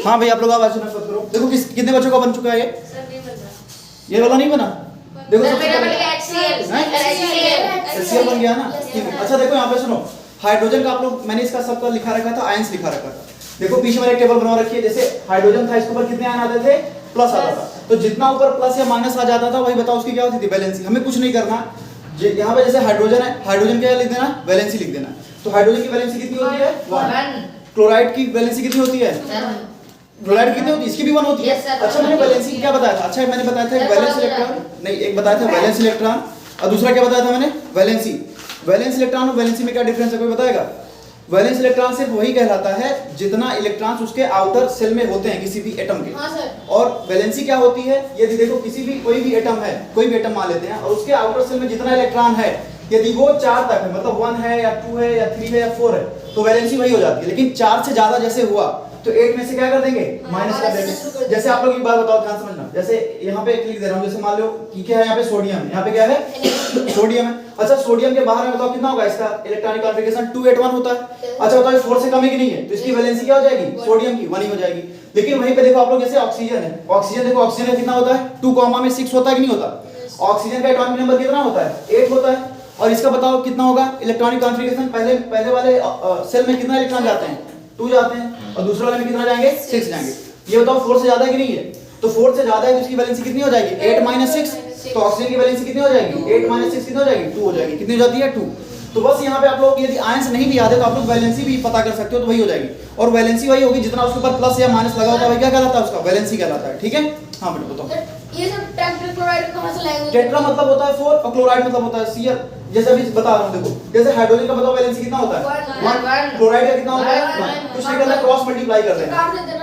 हाँ भाई आप लोग आवाज सुना करो। देखो कितने बच्चों का बन चुका है ये वाला नहीं बना। देखो HCl बन गया ना। अच्छा देखो यहाँ पे सुनो, हाइड्रोजन का आप लोग मैंने इसका सबका लिखा रखा था, आयंस लिखा रखा था। देखो पीछे मैंने एक टेबल बना रखी है, जैसे हाइड्रोजन था इसके ऊपर कितने आयन आते थे, प्लस आता था। तो जितना ऊपर प्लस या माइनस आ जाता था वही बताओ उसकी क्या होती थी, वैलेंसी। हमें कुछ नहीं करना, यहाँ पे जैसे हाइड्रोजन है, हाइड्रोजन क्या लिख देना, वैलेंसी लिख देना। तो हाइड्रोजन की वैलेंसी कितनी होती है 1। क्लोराइड की वैलेंसी कितनी होती है, क्लोराइड कितनी होती है, इसकी भी 1 होती है। अच्छा मैंने वैलेंसी क्या बताया था, अच्छा मैंने बताया था वैलेंस इलेक्ट्रॉन, नहीं एक बताया था वैलेंस इलेक्ट्रॉन और दूसरा क्या बताया था मैंने, वैलेंसी। वैलेंस इलेक्ट्रॉन और वैलेंसी में क्या डिफरेंस है कोई बताएगा? वैलेंस इलेक्ट्रॉन सिर्फ वही कहलाता है जितना इलेक्ट्रॉन्स उसके आउटर सेल में होते हैं किसी भी एटम के। हाँ सर। और वैलेंसी क्या होती है, यदि देखो किसी भी कोई भी एटम है, कोई भी एटम मान लेते हैं और उसके आउटर सेल में जितना इलेक्ट्रॉन है यदि वो 4 तक है, मतलब 1 है या 2 है या 3 है या 4 है, तो वैलेंसी वही हो जाती है। लेकिन 4 से ज्यादा जैसे हुआ तो 8 में से क्या कर देंगे, माइनस कर देंगे। जैसे आप लोग एक बात बताओ, ध्यान समझना, जैसे यहाँ पे एक लिख दे रहा हूँ, जैसे मान लो कि क्या है यहाँ पे सोडियम, यहाँ पे क्या है सोडियम है। अच्छा सोडियम के बाहर में बताओ कितना होगा इसका इलेक्ट्रॉनिक कॉन्फ़िगरेशन 281 होता है। अच्छा बताओ ये 4 से कम है कि नहीं है, तो इसकी वैलेंसी क्या हो जाएगी, सोडियम की 1 ही हो जाएगी। लेकिन वहीं पे देखो आप लोग जैसे ऑक्सीजन है, ऑक्सीजन देखो ऑक्सीजन का कितना होता है 2 6 होता है कि नहीं होता। ऑक्सीजन का एटॉमिक नंबर कितना होता है 8 होता है। और इसका बताओ कितना होगा इलेक्ट्रॉनिक कॉन्फ़िगरेशन, पहले वाले सेल में कितना इलेक्ट्रॉन जाते हैं 2 जाते हैं और दूसरे वाले में कितना जाएंगे 6 जाएंगे। ये बताओ 4 से ज्यादा है कि नहीं है, तो 4 से ज्यादा है तो इसकी वैलेंसी कितनी हो जाएगी 8 6। तो ऑक्सीजन की वैलेंसी कितनी हो जाएगी 8 6 कितनी हो जाएगी 2 हो जाएगी। कितनी हो जाती है 2। तो बस यहाँ पे आप लोग यदि आयंस नहीं भी याद है तो आप लोग वैलेंसी भी पता कर सकते हो, तो वही हो जाएगी। और वैलेंसी वही होगी जितना उसके ऊपर प्लस या माइनस लगा होता है वही क्या कहलाता है उसका वैलेंसी कहलाता है। ठीक है हाँ बेटा बताओ। ये सब टेट्राक्लोराइड कहां से लाएंगे? टेट्रा मतलब होता है 4 और क्लोराइड मतलब होता है Cl। जैसे अभी बता रहा हूं देखो, जैसे हाइड्रोजन का बताओ वैलेंसी कितना होता है 1, क्लोराइड का कितना होता है 1। कुछ नहीं करना, क्रॉस मल्टीप्लाई कर देना।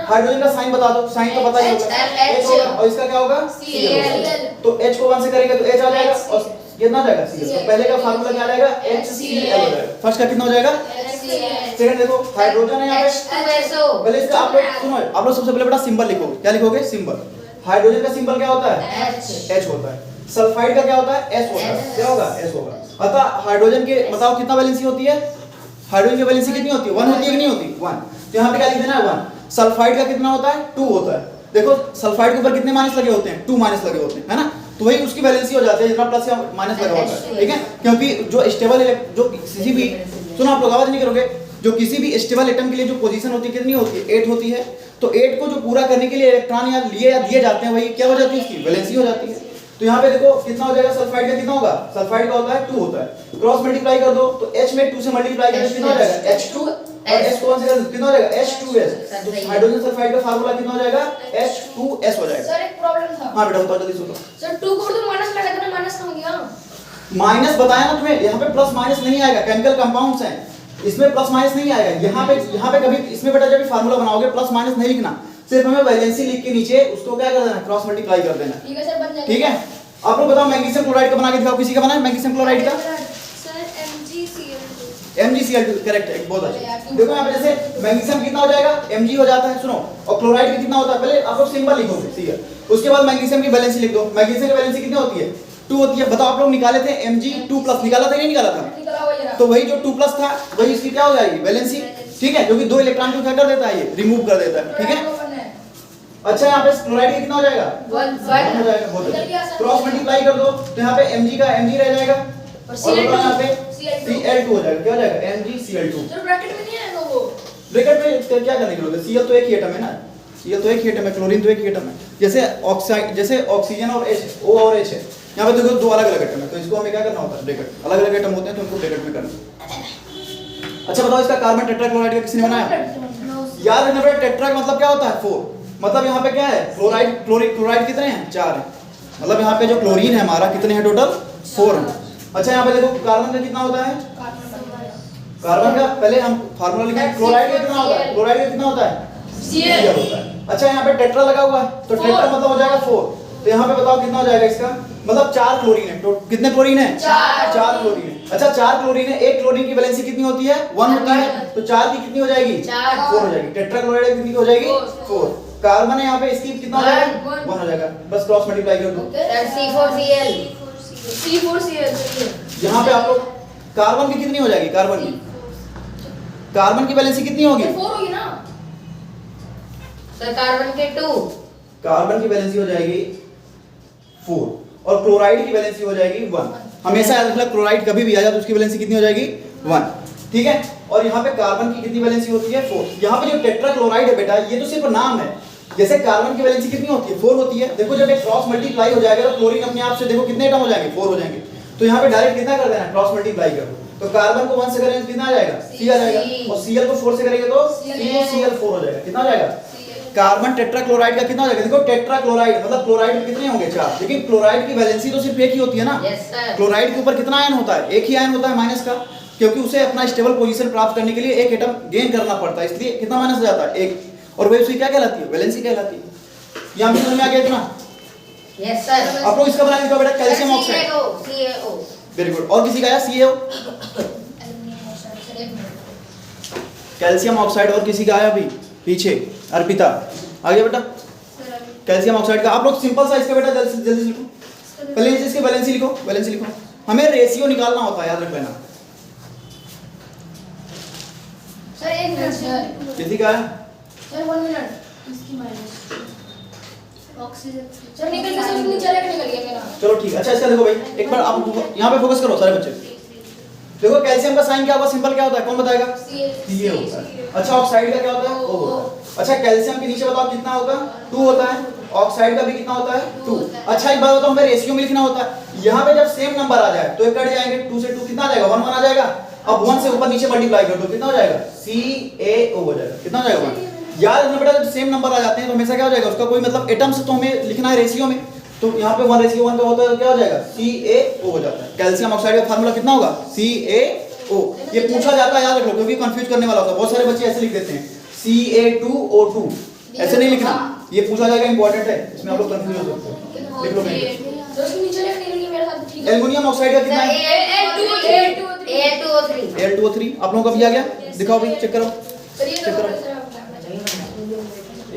हाइड्रोजन का साइन बता दो, साइन तो पता ही होगा H होगा और इसका क्या होगा Cl। तो H को 1 से करेंगे तो H आ जाएगा और कितना आ जाएगा Cl। तो पहले का फार्मूला क्या आ जाएगा HCl हो जाएगा। फर्स्ट का कितना हो जाएगा सेकंड देखो हाइड्रोजन है यहाँ पे, पहले इसका आप लोग सुनो, आप लोग सबसे पहले बेटा सिंबल लिखोगे, क्या लिखोगे सिंबल। हाइड्रोजन का सिंबल क्या होता है H होता है। सल्फाइड का क्या होता है S होता है, क्या होगा S होगा। अतः हाइड्रोजन के बताओ कितना वैलेंसी होती है, हाइड्रोजन की वैलेंसी कितनी होती है 1 होती है कि नहीं होती 1। तो यहाँ पे क्या लिख देना है 1। सल्फाइड का कितना होता है 2 होता है। देखो सल्फाइड के ऊपर कितने माइनस लगे होते हैं 2 माइनस लगे होते हैं है ना, तो वही उसकी वैलेंसी हो जाती है जितना प्लस या माइनस लगा होता है। ठीक है, क्योंकि जो स्टेबल जो किसी भी सुनो आप लोग आवाज नहीं करोगे, जो किसी भी स्टेबल एटम के लिए जो पोजीशन होती है कितनी होती है 8 होती है। तो 8 को जो पूरा करने के लिए इलेक्ट्रॉन या लिए या दिए जाते हैं वही क्या हो जाती है उसकी वैलेंसी हो जाती है। तो यहाँ पे देखो कितना हो जाएगा, सल्फाइड का कितना होगा, सल्फाइड का होता है 2 होता है। क्रॉस मल्टीप्लाई कर दो तो H में 2 से मल्टीप्लाई करें कितना हो जाएगा H2 और S को 1 से कितना हो जाएगा H2S। तो हाइड्रोजन सल्फाइड का फार्मूला कितना हो जाएगा H2S हो जाएगा। सर एक प्रॉब्लम था। हां बेटा बताओ जल्दी सुनो। सर 2 को तो माइनस लगा देना, माइनस कहां गया? माइनस बताया ना तुम्हें, यहाँ पे प्लस माइनस नहीं आएगा, केमिकल कंपाउंड्स हैं इसमें प्लस माइनस नहीं आएगा। यहाँ पे कभी इसमें बेटा जब भी फार्मूला बनाओगे प्लस माइनस नहीं लिखना, सिर्फ हमें वैलेंसी लिख के नीचे उसको क्या कर देना क्रॉस मल्टीप्लाई कर देना। ठीक है सर बन जाएगा। ठीक है, आप लोग बताओ मैग्नीशियम क्लोराइड का बना के दिखाओ, किसी का बना है मैग्नीशियम क्लोराइड का सर MgCl2। MgCl2 करेक्ट है, बहुत अच्छा। देखो यहाँ पे जैसे मैग्नीशियम कितना हो जाएगा Mg हो जाता है, सुनो, और क्लोराइड का कितना होता है, पहले आप लोग सिंबल लिखोगे Cl, उसके बाद मैग्नीशियम की वैलेंसी लिख दो। मैग्नीशियम की वैलेंसी कितनी होती है 2 होती है। बताओ आप लोग निकाले थे Mg2+ निकाला था नहीं निकाला था, तो वही जो 2+ था वही इसकी क्या हो जाएगी वैलेंसी। ठीक है, क्योंकि 2 इलेक्ट्रॉन को क्या कर देता है ये रिमूव कर देता है। ठीक है, अच्छा यहाँ पे क्लोराइड का कितना हो जाएगा 1 हो जाएगा, बहुत अच्छा। क्रॉस मल्टीप्लाई कर दो तो यहाँ पे Mg का Mg रह जाएगा और यहाँ पे Cl2 हो जाएगा, क्या हो जाएगा MgCl2। जो ब्रैकेट में नहीं आएगा वो, ब्रैकेट में क्या करने के लिए, Cl तो एक ही एटम है ना, Cl तो एक ही एटम है, क्लोरीन तो एक ही एटम है। जैसे ऑक्सीजन और H O और H है, यहाँ पे देखो 2 अलग अलग एटम है, तो इसको हमें क्या करना होता है ब्रैकेट, अलग अलग एटम होते हैं तो उनको ब्रैकेट में करना। अच्छा बताओ इसका कार्बन टेट्राक्लोराइड का किसने बनाया, याद रखना बेटा टेट्रा का मतलब क्या होता है 4, मतलब यहाँ पे क्या है क्लोराइड कितने हैं 4 है, मतलब यहाँ पे जो क्लोरीन है हमारा कितने हैं टोटल 4 है। अच्छा यहाँ पे देखो कार्बन का कितना होता है, कार्बन का पहले हम फार्मूला लिखेंगे, क्लोराइड का कितना होता है, क्लोराइड का कितना होता है Cl होता है। अच्छा यहाँ पे टेट्रा लगा हुआ है तो टेट्रा मतलब हो जाएगा 4, तो यहाँ पे बताओ कितना हो जाएगा इसका, मतलब 4 क्लोरीन है। तो कितने क्लोरीन है 4 क्लोरीन है। अच्छा 4 क्लोरीन है, एक क्लोरीन की वैलेंसी कितनी होती है 1 होती है, तो 4 की कितनी हो जाएगी 4 हो जाएगी। टेट्राक्लोराइड कितनी हो जाएगी 4। कार्बन है यहाँ पे इसकी कितना हो जाएगा 1 हो जाएगा, बस क्रॉस मल्टीप्लाई कर दो C4Cl। यहाँ पे आप लोग कार्बन की कितनी हो जाएगी, कार्बन की वैलेंसी कितनी होगी 4 होगी ना, सर कार्बन के 2, कार्बन की वैलेंसी हो जाएगी 4 और क्लोराइड की वैलेंसी हो जाएगी 1। हमेशा याद रखना क्लोराइड कभी भी आ जाए तो उसकी वैलेंसी कितनी हो जाएगी 1, ठीक है। और यहाँ पे कार्बन की कितनी वैलेंसी होती है 4। यहाँ पे जो टेट्राक्लोराइड है बेटा ये तो सिर्फ नाम है। जैसे कार्बन की वैलेंसी कितनी होती है 4 होती है। देखो जब एक क्रॉस मल्टीप्लाई हो जाएगा तो क्लोरीन अपने आप से देखो कितने एटम हो जाएंगे 4 हो जाएंगे। तो यहाँ पे डायरेक्ट कितना कर देना क्रॉस मल्टीप्लाई कर दो तो कार्बन को 1 से करेंगे कितना आ जाएगा C आ जाएगा और Cl को 4 से करेंगे तो CuCl4 हो जाएगा। कितना हो जाएगा कार्बन टेट्राक्लोराइड का कितना हो जाएगा। देखो टेट्राक्लोराइड मतलब क्लोराइड कितने होंगे 4 लेकिन क्लोराइड की वैलेंसी तो सिर्फ एक ही होती है ना। Yes sir. क्लोराइड के ऊपर कितना आयन होता है एक ही आयन होता है माइनस का क्योंकि उसे अपना स्टेबल पोजीशन प्राप्त करने के लिए एक एटम गेन करना पड़ता है इसलिए कितना माइनस हो जाता है 1 और वही उसकी क्या कहलाती है वैलेंसी कहलाती है। यहाँ भी समझ में आ गया इतना। Yes sir. आप लोग इसका बना दीजिए बेटा calcium oxide. CaO very good. और किसी का आया CaO कैल्शियम ऑक्साइड और किसी का आया अभी पीछे अर्पिता आ गया बेटा कैल्शियम ऑक्साइड का। आप लोग सिंपल सा इसका बेटा जल्दी जल्दी लिखो पहले इसकी वैलेंसी लिखो हमें रेशियो निकालना होता है याद रख लेना। सर एक मिनट सर किसी का है सर 1 मिनट इसकी माइनस ऑक्सीजन सर निकल गया सर नीचे रख निकल गया मेरा। चलो ठीक है। अच्छा इसका देखो भाई एक बार आप यहाँ पे फोकस करो सारे बच्चे। देखो कैल्शियम का साइन क्या होगा सिंपल क्या होता है कौन बताएगा Ca होता है। अच्छा ऑक्साइड का क्या होता है O होता है। अच्छा कैल्शियम के नीचे बताओ कितना होगा 2 होता है ऑक्साइड का भी कितना होता है 2। अच्छा एक बात बताओ हमें रेशियो में लिखना होता है। यहाँ पे जब सेम नंबर आ जाए तो ये कट जाएंगे 2 से 2 कितना आ जाएगा 1 1 आ जाएगा। अब 1 से ऊपर नीचे मल्टीप्लाई कर दो कितना हो जाएगा CaO हो जाएगा। कितना हो जाएगा 1। याद रखना बेटा जब सेम नंबर आ जाते हैं तो हमेशा क्या हो जाएगा उसका कोई मतलब एटम्स तो हमें लिखना है रेशियो में तो यहाँ पे 1:1 का होता है तो क्या हो जाएगा CaO हो जाता है। कैल्शियम ऑक्साइड का फार्मूला कितना होगा CaO। ये पूछा जाता है याद रख लो क्योंकि कंफ्यूज करने वाला होता है। बहुत सारे बच्चे ऐसे लिख देते हैं Ca2O2 ऐसे नहीं लिखना ये पूछा जाएगा इंपॉर्टेंट है इसमें आप लोग कंफ्यूज हो सकते हैं। लिख लो तो उसके नीचे रख निकल गया मेरे साथ ठीक है। एल्युमिनियम ऑक्साइड का कितना है A2O3 Al2O3 आप लोगों का भी आ गया दिखाओ भाई चेक करो सर ये चेक तो करो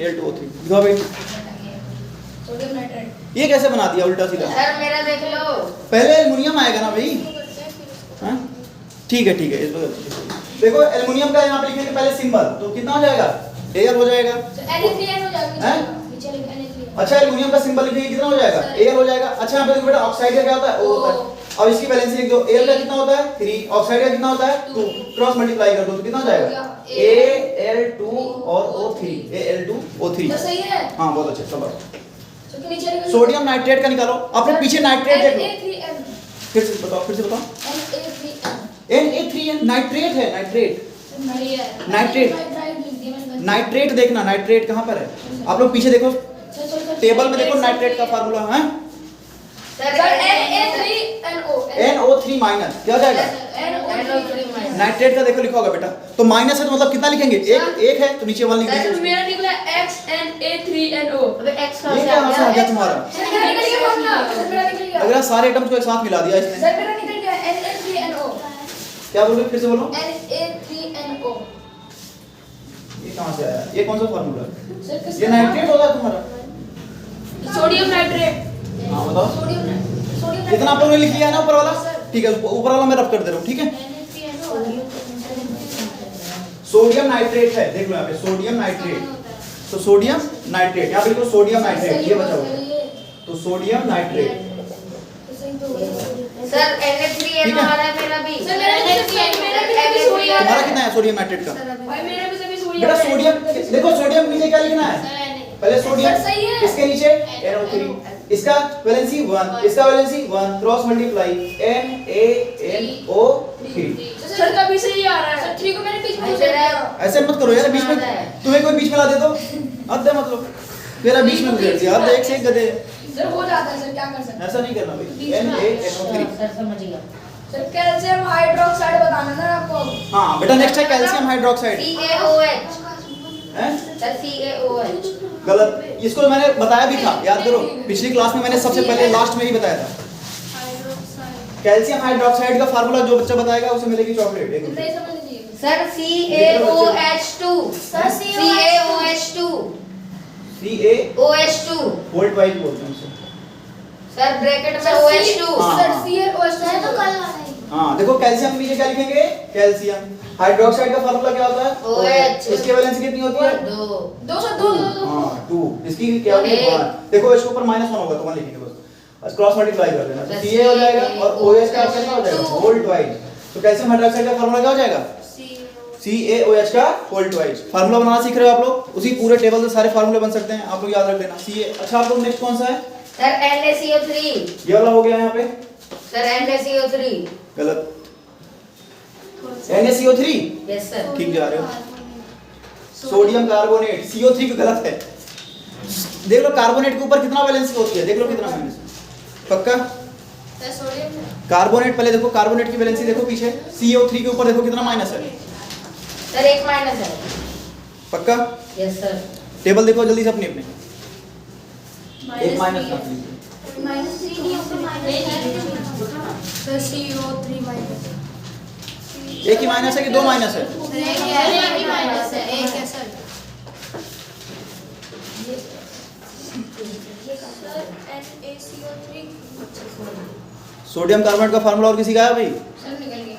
Al2O3 दिखाओ भाई सोडियम नाइट्रेट ये कैसे बना दिया उल्टा सीधा। सर मेरा देख लो पहले एल्युमिनियम आएगा ना भाई हाँ? ठीक है इस बार देखो एल्युमिनियम का यहाँ पे लिखेंगे पहले सिंबल तो कितना हो जाएगा Al हो जाएगा। Na3n हो जाएगा हैं? नीचे लिख Na3n। अच्छा एल्युमिनियम का सिंबल लिखिए कितना हो जाएगा Al हो जाएगा। अच्छा यहाँ पे देखो बेटा ऑक्साइड का क्या होता है O होता है। अब इसकी वैलेंसी लिख दो Al का कितना होता है 3 ऑक्साइड का कितना होता है 2 क्रॉस मल्टीप्लाई कर दो तो कितना हो जाएगा Al2 और O3 Al2O3। तो सही है। हाँ बहुत अच्छे सब तो नीचे लिख सोडियम नाइट्रेट का निकालो आपने पीछे नाइट्रेट देख लो Na3n फिर से बताओ Na3n Na3n नाइट्रेट है नाइट्रेट नहीं है नाइट्रेट लिख दिया मैंने नाइट्रेट देखना नाइट्रेट कहाँ पर है आप लोग पीछे देखो टेबल में देखो नाइट्रेट का फार्मूला है सर Na3NO NO3 माइनस क्या हो जाएगा NO3 नाइट्रेट का देखो लिखा होगा बेटा तो माइनस है तो मतलब कितना लिखेंगे एक है तो नीचे 1 लिख सर दीजिए। मेरा निकला XNA3NO अबे X ये क्या यहाँ से आ गया तुम्हारा सर मेरा निकल गया फॉर्मूला सर मेरा निकल गया लग रहा है सारे एटम्स को एक साथ मिला दिया इसने। सर मेरा निकल गया Na3NO क्या बोल रहे हो फिर से बोलो Na3NO ये कहाँ से आया ये कौन सा फार्मूला है सर ये नाइट्रेट होगा तुम्हारा सोडियम नाइट्रेट हाँ बताओ सोडियम इतना आप लोगों ने लिख लिया है ना ऊपर वाला ठीक है ऊपर वाला मैं रफ कर दे रहा हूँ ठीक है। सोडियम नाइट्रेट है देख लो यहाँ पे सोडियम नाइट्रेट तो सोडियम नाइट्रेट यहाँ पे लिखो सोडियम नाइट्रेट ये बचा हुआ तो सोडियम नाइट्रेट सर Na3N हमारा है मेरा भी सर मेरा भी सोडियम तुम्हारा कितना है सोडियम नाइट्रेट का भाई मेरा भी सभी सोडियम बेटा सोडियम देखो सोडियम नीचे क्या लिखना है पहले सोडियम सर सही है इसके नीचे NO3 इसका वैलेंसी 1 इसका valency 1 cross multiply NaNO3 sir तभी से ही आ रहा है सर 3 को मैंने बीच में उछाल दिया ऐसे मत करो यार बीच में तुम्हें कोई बीच में ला दे तो हद है मतलब तेरा बीच में उछाल दिया हद एक से एक गधे सर हो जाता है सर क्या कर सकते हैं ऐसा नहीं करना भाई NaNO3 सर समझ गया सर कैल्शियम हाइड्रोक्साइड बताना ना आपको हां बेटा नेक्स्ट है कैल्शियम हाइड्रोक्साइड CaOH हैं सर CaOH गलत इसको मैंने बताया भी था याद करो पिछली क्लास में मैंने सबसे पहले लास्ट में ही बताया था कैल्शियम हाइड्रोक्साइड का फार्मूला जो बच्चा बताएगा उसे मिलेगी चॉकलेट एक नहीं समझ लीजिए sir CaOH2 sir CaOH2 OH2 volt wise बोलते हैं उसे सर ब्रैकेट में OH2 हाँ, सर हाँ। CaOH तो कल आ रहा है हाँ देखो कैल्शियम के नीचे क्या लिखेंगे, कैल्शियम। हाइड्रोक्साइड का फार्मूला क्या होता है, OH। इसकी वैलेंसी कितनी होती है, 2 2 हाँ 2। इसकी क्या होगी, एक। 1। देखो इसके ऊपर -1 होगा तो 1 लिखेंगे बस, क्रॉस मल्टीप्लाई कर देना, तो Ca हो जाएगा और OH का कितना हो जाएगा, होल ट्वाइस। तो कैल्शियम हाइड्रोक्साइड का फार्मूला क्या हो जाएगा, CaOH का होल ट्वाइस। फार्मूला बनाना सीख रहे हो आप लोग, उसी पूरे टेबल से सारे फार्मूले बन सकते हैं, आप लोग याद रख लेना Ca। अच्छा आप लोग नेक्स्ट कौन सा है, सर NaCO3 ये वाला हो गया यहाँ पे, सर NaCO3 गलत, NaCO3 यस सर ठीक जा रहे हो, सोडियम कार्बोनेट, CO3 भी गलत है। देख लो कार्बोनेट के ऊपर कितना वैलेंसी होती है, देख लो कितना माइनस, पक्का। सोडियम कार्बोनेट पहले देखो, कार्बोनेट की वैलेंसी देखो पीछे, CO3 के ऊपर देखो कितना माइनस है, सर 1 माइनस है पक्का। यस सर टेबल देखो जल्दी से अपने अपने, एक माइनस रख लीजिए, -3 नहीं होगा, सर CO3 माइनस, एक ही माइनस है कि 2 माइनस है, एक ही माइनस है, एक है सर। NaCO3 सोडियम कार्बोनेट का फार्मूला और किसी का है भाई, सर निकल गया।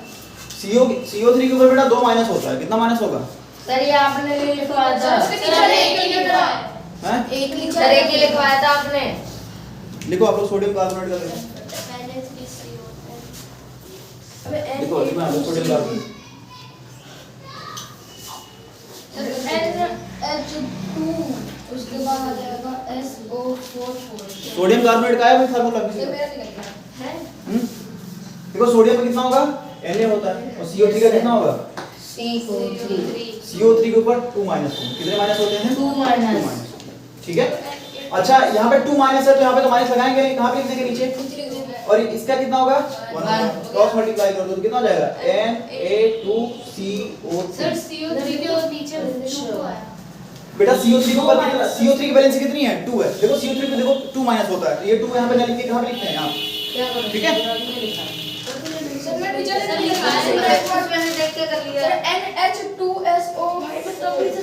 CO3 के ऊपर बेटा 2 माइनस होता है, कितना माइनस होगा, सर ये आपने नहीं लिखवाया था उसके नीचे एक ही लिखा है, हैं एक नीचे सर एक ही लिखवाया था आपने लिखो आप लोग सोडियम कार्बोनेट का लिखो, अबे देखो इसमें आप लोग सोडियम कार्बोनेट, NH2 उसके बाद आ जाएगा SO4 सोडियम कार्बोनेट का है भाई फार्मूला किसी ये का, मेरा निकल गया है। देखो सोडियम में कितना होगा, Na होता है, और CO3 का कितना होगा, CO3 CO3 के ऊपर 2 माइनस होंगे, कितने माइनस होते हैं, 2 2 माइनस माइनस, ठीक है। अच्छा यहाँ पे 2 माइनस है तो यहाँ पे तो माइनस लगाएंगे नहीं, कहाँ पे लिखने के नीचे, और इसका कितना होगा 1, क्रॉस मल्टीप्लाई कर दो तो कितना हो जाएगा, Na2CO3। सर CO3 के नीचे 2 आया। बेटा CO3 के ऊपर कितना, CO3 की वैलेंसी कितनी है, 2 है। देखो CO3 पे देखो 2 माइनस होता है, तो ये 2 यहाँ पे ना लिख के कहाँ पे लिखते हैं, यहाँ, क्या करूं ठीक है। सर मैं टीचर सर ने लिखा है लिखा है सर मैंने देख के कर लिया सर NH2SO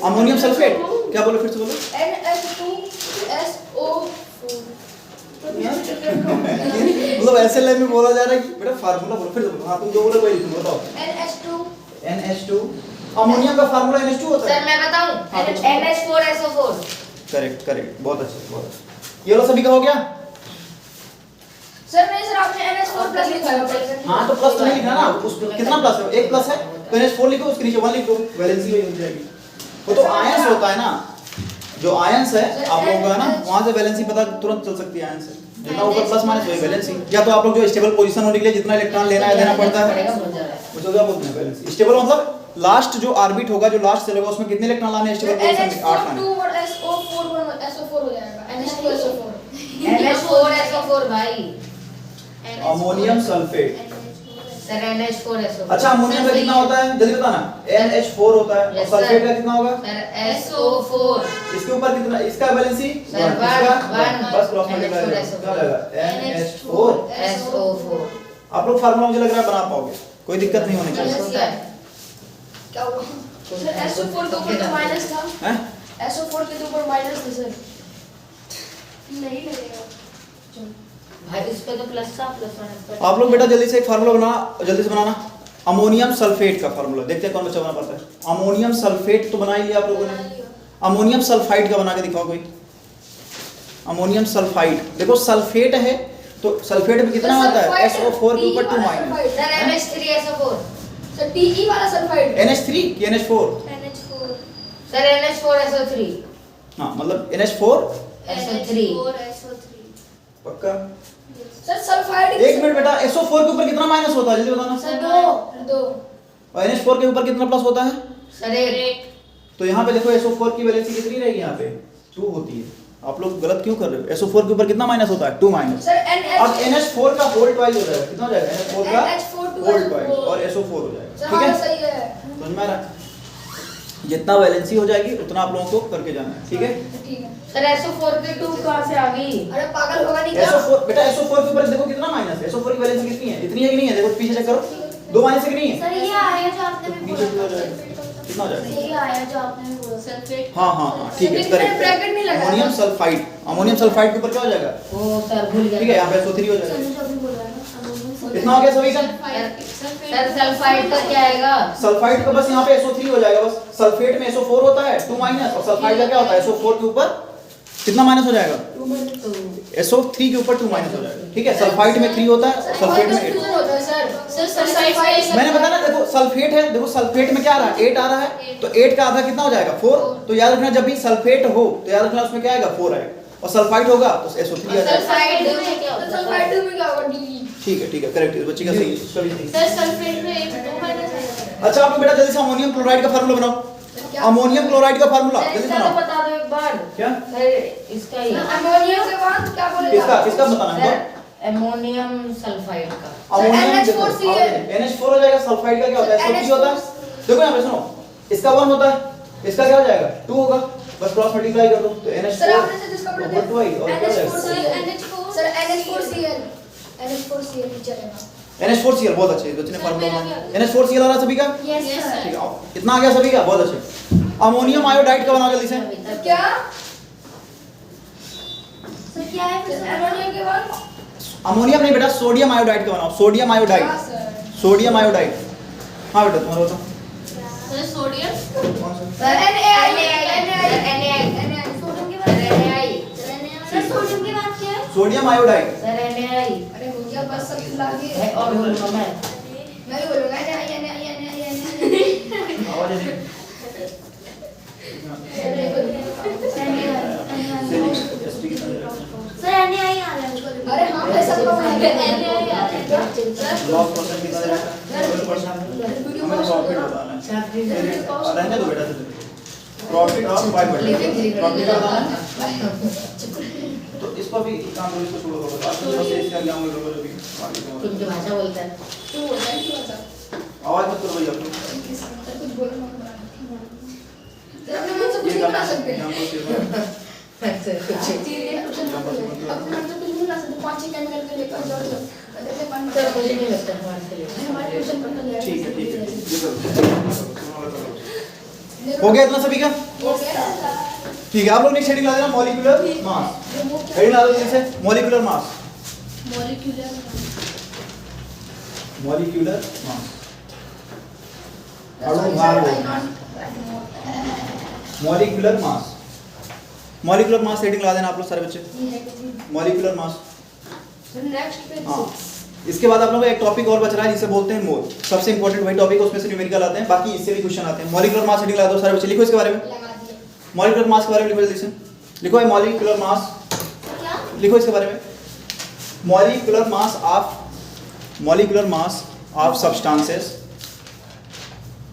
अमोनियम सल्फेट, क्या बोलो फिर से बोलो, NH2SO4 मतलब ऐसे लाइन में बोला जा रहा है कि बेटा फार्मूला बोलो फिर से बोलो, हाँ तुम जो बोलो वही लिखो, बताओ। NH2 अमोनियम का फार्मूला NH2 होता सर है, मैं बताऊं हाँ, तो NH4SO4 करेक्ट करेक्ट, बहुत अच्छा बहुत अच्छा। ये वाला सभी का हो गया, सर नहीं सर आपने NH4 प्लस लिखा है। हाँ तो प्लस तो नहीं लिखना ना, उस कितना प्लस है, एक प्लस है तो NH4 लिखो, उसके नीचे 1 लिख दो, वैलेंसी वही हो जाएगी। वो तो आयंस होता है ना, जो आयंस है आप लोगों का है ना, वहां से वैलेंसी पता तुरंत चल सकती है, आयंस से जितना ऊपर प्लस माइनस वही वैलेंसी, या तो आप लोग जो स्टेबल पोजीशन होने के लिए जितना इलेक्ट्रॉन लेना है देना पड़ता है, मुझे क्या बोलते हैं वैलेंसी, स्टेबल मतलब लास्ट जो ऑर्बिट होगा, जो लास्ट चलेगा उसमें कितने इलेक्ट्रॉन लाने हैं स्टेबल पोजीशन में, 8 लाने। NH2 और SO4 हो जाएगा, NH2SO4 NH4SO4 भाई अमोनियम सल्फेट, सर NH4SO4 अच्छा अमोनियम का कितना होता है जल्दी बताना, NH4 होता है, और Yes, सल्फेट sir. का कितना होगा, सर SO4 इसके ऊपर कितना, इसका वैलेंसी Sir, one, बस क्रॉस मल्टीप्लाई NH4 क्या हो जाएगा, NH4। SO4 आप लोग फार्मूला मुझे लग रहा है बना पाओगे, कोई दिक्कत नहीं होनी चाहिए, होता है क्या हुआ सर SO4 के ऊपर तो माइनस था, हैं SO4 के ऊपर माइनस था सर, नहीं लगेगा भाई इस पे तो प्लस था, प्लस माइनस पर आप लोग बेटा जल्दी से एक फार्मूला बनाना, जल्दी से बनाना, अमोनियम सल्फेट का फार्मूला, देखते हैं कौन बच्चा बना पाता है। अमोनियम सल्फेट तो बना ही लिया आप लोगों ने, अमोनियम सल्फाइड का बना के दिखाओ कोई, अमोनियम सल्फाइड, देखो सल्फेट है तो सल्फेट में कितना होता है, SO4 के ऊपर 2 minus, sir NH3SO4 sir TE वाला सल्फाइड NH3 की NH4, NH4 सर NH4SO3 हाँ मतलब NH4 SO3 पक्का। सर सल्फाइड एक मिनट बेटा, SO4 के ऊपर कितना माइनस होता है जल्दी बताना, सर 2 और NH4 के ऊपर कितना प्लस होता है, सर एक तो यहाँ पे देखो SO4 की वैलेंसी कितनी रहेगी, यहाँ पे 2 होती है, आप लोग गलत क्यों कर रहे हो, SO4 के ऊपर कितना माइनस होता है, 2 माइनस, सर अब NH4 का होल ट्वाइस हो जाएगा, कितना हो जाएगा, NH4 का NH4 होल ट्वाइस और SO4 हो जाएगा, सर ठीक हाँ है, सही है समझ में आ रहा है, जितना वैलेंसी हो जाएगी उतना आप लोगों को करके जाना है, ठीक है। ठीक है सर SO4 के 2 कहां से आ गई अरे पागल होगा नहीं क्या SO4 बेटा, SO4 के ऊपर देखो कितना माइनस है, SO4 की वैलेंसी कितनी है, इतनी है कि नहीं है, देखो पीछे चेक करो, 2 माइनस है कि नहीं है, सर ये आया जो आपने भी नीचे बोला हो जाएगा, कितना हो जाएगा, ये आया जो आपने भी बोला सल्फेट हाँ हाँ हाँ ठीक है, लेकिन मैंने करेक्ट, ब्रैकेट नहीं लगाया अमोनियम सल्फाइड, अमोनियम सल्फाइड के ऊपर क्या हो जाएगा, ओ सर भूल गया ठीक है, यहाँ पे SO3 हो जाएगा, सर जो भी बोला है ना कितना हो गया सभी का? सर सल्फाइड का क्या आएगा? सल्फाइड का बस यहाँ पे SO3 हो जाएगा बस। सल्फेट में SO4 होता है 2 माइनस, और सल्फाइड का क्या होता है SO4 के ऊपर कितना माइनस हो जाएगा? SO3 के ऊपर 2 माइनस हो जाएगा। ठीक है, सल्फाइड में 3 होता है, सल्फेट में 8 होता है सर सल्फाइड मैंने बताया ना, देखो सल्फेट है, देखो सल्फेट में क्या आ रहा है 8 आ रहा है, तो 8 का आधा कितना हो जाएगा 4। तो याद रखना जब भी सल्फेट हो तो याद रखना उसमें क्या आएगा 4 आएगा, और सल्फाइड होगा तो SO3 आ जाएगा। सल्फाइड में क्या होता है? सल्फाइड में क्या होगा डी। ठीक है करेक्ट, बच्ची का सही है। सर सल्फेट में 2 माइनस। अच्छा आप लोग बेटा जल्दी से अमोनियम क्लोराइड का फार्मूला बनाओ। अमोनियम क्लोराइड का फार्मूला जल्दी इसका तो बनाओ। बता दो एक बार। क्या? सर इसका ही अमोनिया के बाद क्या बोलेगा? किसका बताना है? सर अमोनियम सल्फाइड का। अमोनियम NH4Cl NH4 हो जाएगा, सल्फाइड का क्या होता है SO3 होता है। देखो यहाँ पे सुनो, इसका 1 होता है, इसका क्या हो जाएगा 2 होगा, बस क्रॉस मल्टीप्लाई कर दो तो NH4 सर आपने से जिसका पढ़ा over 2 आई, और क्या हो जाएगा NH4 सर NH4Cl चलेगा। NH4Cl बहुत अच्छे, बच्चे ने फार्मूला NH4Cl आ रहा सभी का? यस ठीक सर। है, आओ। इतना आ गया सभी का, बहुत अच्छे। अमोनियम आयोडाइड का बनाओ जल्दी से। क्या सर क्या है फिर अमोनिया के बाद? अमोनियम नहीं बेटा, सोडियम आयोडाइड का बनाओ, सोडियम आयोडाइड। हाँ सर। Sodium iodide. हाँ बेटा तुम्हारा बताओ सर सोडियम कौन सा? सर सर सोडियम के बाद क्या है? Sodium iodide. Sir NaI। अरे हो गया बस सब खिला दिए। है और बोलूंगा मैं। मैं भी बोलूंगा आवाज नहीं। सर NaI आ रहा है। अरे हाँ मैं सबको बोलूंगा NaI आ रहा है सर। लॉस परसेंट कितना जाएगा? 12%। हमें प्रॉफिट बताना है। रहने दो बेटा तुझे। Profit of 5%। प्रॉफिट का बताना है। तो इसको भी काम करो, इसको छोड़ो दो। आज तो बस इसके आगे आऊंगे लोगों जो भी बाकी तो तुम जो भाषा बोलता है। तू बोलता है क्यों ऐसा? आवाज मत करो भैया तुम। कुछ बोलो मत। सर अपने मन से कुछ नहीं बना सकते। यहाँ पर सिर्फ सर कुछ अपने मन से कुछ नहीं बना सकते। 5-6 केमिकल के लेकर जाओ तो देखते हैं सर मुझे नहीं लगता हमारे लिए। हमारे ट्यूशन पढ़ने जाएगा। ठीक है ये करो। हो गया इतना सभी का? ठीक है, आप लोग नेक्स्ट हेडिंग ला देना मॉलिक्यूलर मास। हेडिंग ला दो जैसे मॉलिक्यूलर मास। मॉलिक्यूलर मास अणु भार बोलते हैं। Molecular mass. Molecular mass heading ला देना आप लोग सारे बच्चे। Molecular mass. नेक्स्ट पे हाँ, इसके बाद आप लोगों का एक टॉपिक और बच रहा है जिसे बोलते हैं मोल। सबसे इंपॉर्टेंट वही टॉपिक है, उसमें से न्यूमेरिकल आते हैं, बाकी इससे भी क्वेश्चन आते हैं। मॉलिक्यूलर मास हेडिंग ला दो सारे बच्चे, लिखो इसके बारे में। लगा दिए। मॉलिक्यूलर मास के बारे में लिखो जल्दी से। लिखो है मॉलिक्यूलर मास, क्या? लिखो इसके बारे में। Molecular mass of substances.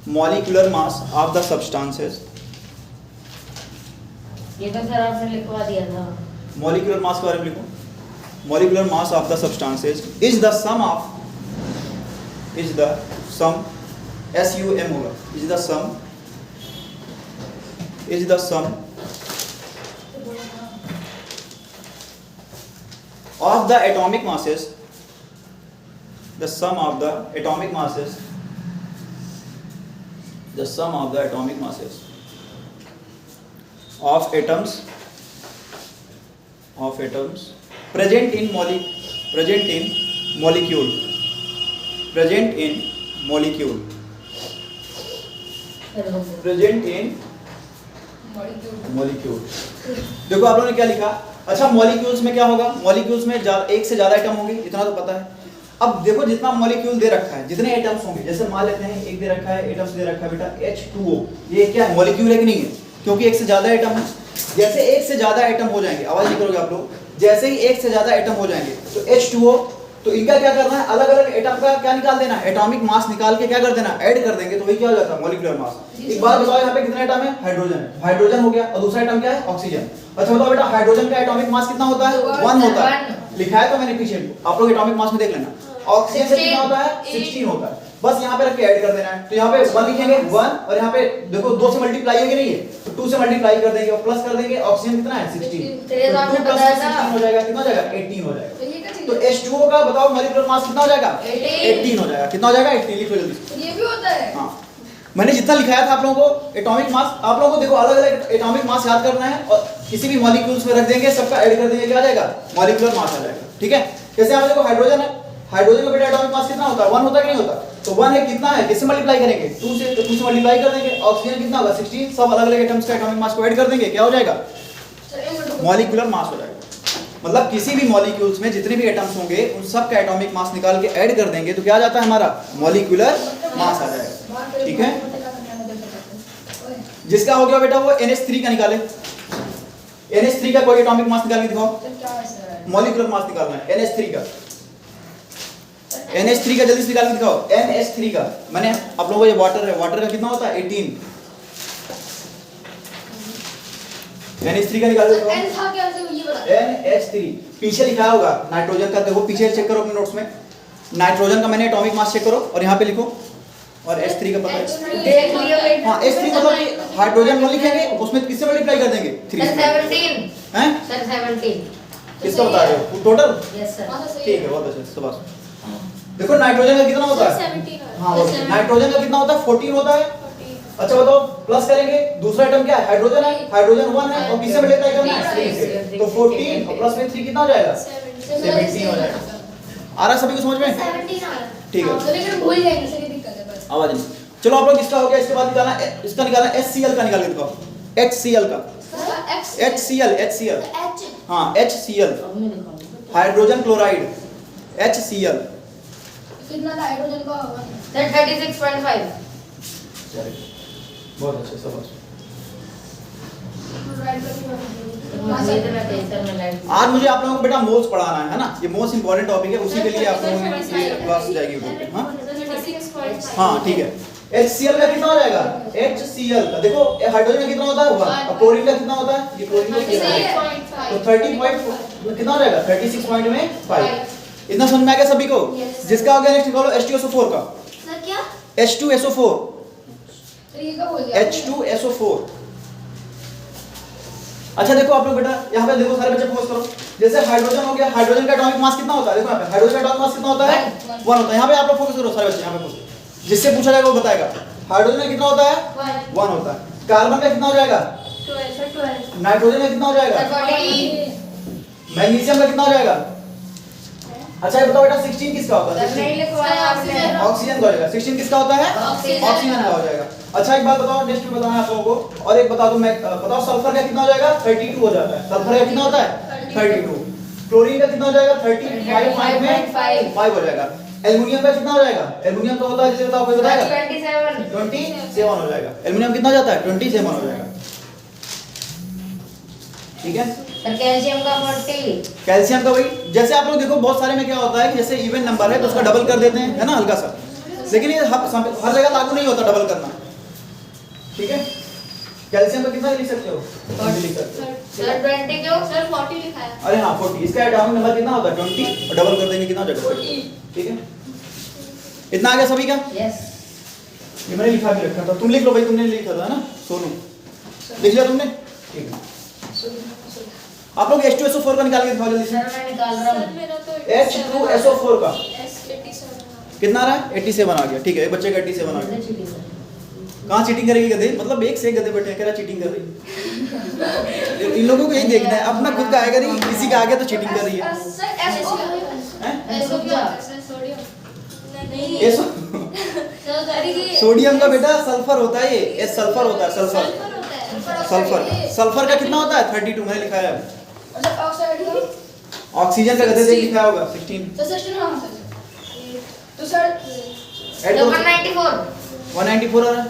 Molecular mass of the substances. ये तो सर आपने लिखवा दिया था। मॉलिक्यूलर मास के बारे में लिखो। Molecular mass of the substances is the sum SUM होगा, is the sum of the atomic masses, the sum of the atomic masses of atoms present in molecule देखो आप लोगों ने क्या लिखा। अच्छा मॉलिक्यूल्स में क्या होगा? मॉलिक्यूल्स में एक से ज्यादा एटम होंगे, इतना तो पता है। अब देखो जितना मॉलिक्यूल दे रखा है, जितने एटम्स होंगे, जैसे मान लेते हैं एक दे रखा है, एटम्स दे रखा है बेटा H2O, ये क्या है? मॉलिक्यूल है कि नहीं है? क्योंकि एक से ज्यादा एटम है। जैसे एक से ज्यादा एटम हो जाएंगे, आवाज नहीं करोगे आप लोग, जैसे ही एक से ज्यादा एटम हो जाएंगे तो H2O, तो इनका क्या करना है? अलग अलग एटम का क्या निकाल देना है? एटॉमिक मास निकाल के क्या कर देना? ऐड कर देंगे, तो वही क्या हो जाता है? Molecular mass. एक बात बताओ, यहाँ पे कितने एटम है? हाइड्रोजन है, हाइड्रोजन हो गया, और दूसरा एटम क्या है? ऑक्सीजन। अच्छा बताओ बेटा, हाइड्रोजन का एटॉमिक मास कितना होता है? 1 होता है। लिखा है तो मैंने पीछे, आप लोग एटॉमिक मास में देख लेना। ऑक्सीजन से कितना होता है? 16 होता है। बस यहाँ पे रख के ऐड कर देना है। तो यहाँ पे 1 लिखेंगे 1, और यहाँ पे देखो 2 से मल्टीप्लाई है कि नहीं है, तो 2 से मल्टीप्लाई कर देंगे और प्लस कर देंगे। ऑक्सीजन कितना है? 16। तेरे आपने 2 + बताया था। 16 हो जाएगा, कितना हो जाएगा? 18 हो जाएगा। तो ये क्या चीज तो है? H2O का बताओ मॉलिक्यूलर मास कितना हो जाएगा? 18 हो जाएगा। कितना हो जाएगा? 18। लिखो जल्दी। तो ये भी होता है। हाँ, मैंने जितना लिखाया था आप लोगों को एटॉमिक मास, आप लोगों को देखो अलग अलग एटॉमिक मास याद करना है, और किसी भी मॉलिक्यूल्स में रख देंगे, सबका ऐड कर देंगे, क्या आ जाएगा? मॉलिक्यूलर मास आ जाएगा। ठीक है, जैसे यहाँ पे देखो हाइड्रोजन है, हाइड्रोजन का बेटा एटॉमिक मास कितना होता है? 1 होता है कि नहीं होता? तो 1 है, कितना है, किससे मल्टीप्लाई करेंगे? 2 से, तो 2 से मल्टीप्लाई कर देंगे। ऑक्सीजन कितना होगा? 16। सब अलग अलग एटम्स का एटॉमिक मास को ऐड कर देंगे, क्या हो जाएगा? मॉलिक्यूलर मास हो जाएगा। मतलब किसी भी मॉलिक्यूल्स में जितने भी एटम्स होंगे उन सब का एटॉमिक मास निकाल के ऐड कर देंगे तो क्या आ जाता है हमारा? मॉलिक्यूलर मास आ जाएगा। ठीक है, जिसका हो गया बेटा वो NH3 का निकाले। NH3 का कोई एटॉमिक मास निकाल के दिखाओ। मॉलिक्यूलर मास निकालना है NH3 का। NH3 का जल्दी से निकाल के दिखाओ। NH3 का मैंने आप लोगों को, ये वाटर है, वाटर का कितना होता है? 18। NH3 का निकाल के दिखाओ। N था क्या? ये बता। NH3 पीछे लिखा होगा नाइट्रोजन का, देखो पीछे चेक करो अपने नोट्स में। नाइट्रोजन का मैंने एटॉमिक मास चेक करो और यहाँ पे लिखो, और H3 का पता है। देख लियो बेटा। हाँ, H3 मतलब कि हाइड्रोजन वन लिखेंगे, उसमें किससे मल्टीप्लाई कर देंगे? 3 सर 17 हैं? सर 17 किसका बता रहे हो? टोटल? Yes sir. ठीक है, बहुत अच्छा, शाबाश। देखो नाइट्रोजन का कितना होता है? 17 हाँ, नाइट्रोजन का कितना होता है? 14 होता है। अच्छा बताओ, प्लस करेंगे, दूसरा आइटम क्या है? हाइड्रोजन है, हाइड्रोजन 1 है, और किससे मल्टीप्लाई करना है? 3 से। तो 14 और प्लस में 3 कितना हो जाएगा? 17 हो जाएगा। आ रहा सभी को समझ में? 17 आ रहा। ठीक है, तो लेकिन भूल जाएंगे, इससे दिक्कत है बस। आवाज नहीं। चलो आप लोग इसका हो गया, इसके बाद निकालना इसका निकालना HCl का निकाल के दिखाओ। HCl का, HCl H हाँ HCl, अब मैं दिखाऊंगा। Hydrogen chloride, HCl। कितना था हाइड्रोजन का? सर 36.5 बहुत अच्छे, शाबाश। मुझे इतना तेज सर में लाइट। आज मुझे आप लोगों को बेटा मोल्स पढ़ाना है ना, ये मोस्ट इंपॉर्टेंट टॉपिक है, उसी के लिए आप लोगों की ये क्लास जाएगी यूट्यूब पे। हाँ हाँ ठीक है। HCl का कितना हो जाएगा? HCl का देखो, हाइड्रोजन का कितना होता है? 1। और क्लोरीन का कितना होता है? ये क्लोरीन का कितना है? तो 30 पॉइंट कितना हो जाएगा? 36.5। इतना समझ में आ गया सभी को? जिसका हो गया नेक्स्ट निकालो H2SO4 का। सर क्या? H2SO4, तरीके का बोल दिया। H2SO4। अच्छा देखो आप लोग बेटा, यहाँ पे देखो सारे बच्चे फोकस करो। जैसे हाइड्रोजन हो गया, हाइड्रोजन का एटॉमिक मास कितना होता है? देखो यहाँ पे हाइड्रोजन का एटॉमिक मास कितना होता है? 1 होता है। यहाँ पे आप लोग फोकस करो सारे बच्चे, यहाँ पे फोकस। जिससे पूछा जाएगा वो बताएगा। हाइड्रोजन का कितना होता है? 1 होता है। कार्बन का कितना हो जाएगा? 12। नाइट्रोजन का कितना हो जाएगा? मैग्नीशियम का कितना हो जाएगा? अच्छा ये बताओ बेटा, 16 किसका होता है? सर नहीं लिखवाया आपने। ऑक्सीजन का हो जाएगा। 16 किसका होता है? ऑक्सीजन का हो जाएगा। अच्छा एक बात बताओ, नेक्स्ट में बताना है आप लोगों को, और एक बता दूं मैं, बताओ सल्फर का कितना हो जाएगा? 32 हो जाता है। सल्फर का कितना होता है? 32। क्लोरीन का कितना हो जाएगा? 35 में 5 हो जाएगा। एल्युमिनियम का कितना हो जाएगा? एल्युमिनियम का होता है, जैसे बताओ कोई बताएगा? 27 हो जाएगा। एल्युमिनियम कितना हो जाता है? 27 हो जाएगा। ठीक है। सर कैल्शियम का 40। कैल्शियम का वही, जैसे आप लोग देखो बहुत सारे में क्या होता है कि जैसे इवन नंबर है तो उसका डबल कर देते हैं, है ना, हल्का सा। लेकिन ये हर जगह लागू नहीं होता डबल करना। ठीक है। कैल्शियम का कितना लिख सकते हो? 20 लिख सकते हो। सर 20 क्यों? सर 40 लिखा है। अरे हाँ 40, इसका एटॉमिक नंबर कितना होता है? 20, और डबल कर देंगे कितना हो जाएगा? 40। ठीक है, इतना आ गया सभी का? यस। ये मैंने लिखा भी रखा था, तुम लिख लो भाई, तुमने लिखा था ना सोनू, लिख लिया तुमने? ठीक है। आप लोग H2SO4 का निकाल के दिखाओ जल्दी से। सर मैं निकाल रहा हूँ। मेरा तो H2SO4 का S87 कितना आ रहा है? 87 आ गया। ठीक है, एक बच्चे का 87 आ गया। Cheating sir. कहाँ चीटिंग करेगी गधे? मतलब एक से एक गधे बैठे हैं, कह रहा चीटिंग कर रही है। इन लोगों को यही देखना है, अपना खुद का आएगा नहीं, किसी का आ गया तो चीटिंग कर रही है। सर SO हैं? SO क्या होता है? सर सोडियम नहीं। ये सर सोडियम का बेटा सल्फर होता है, ये सल्फर होता है, सल्फर। होता है। सल्फर, सल्फर का कितना होता है? 32 मैंने लिखा है। सर ऑक्साइड का ऑक्सीजन का गधे देख लिखा होगा 16। तो 16 हां सर। तो सर ऐड करो। 194। 194 आ रहा है।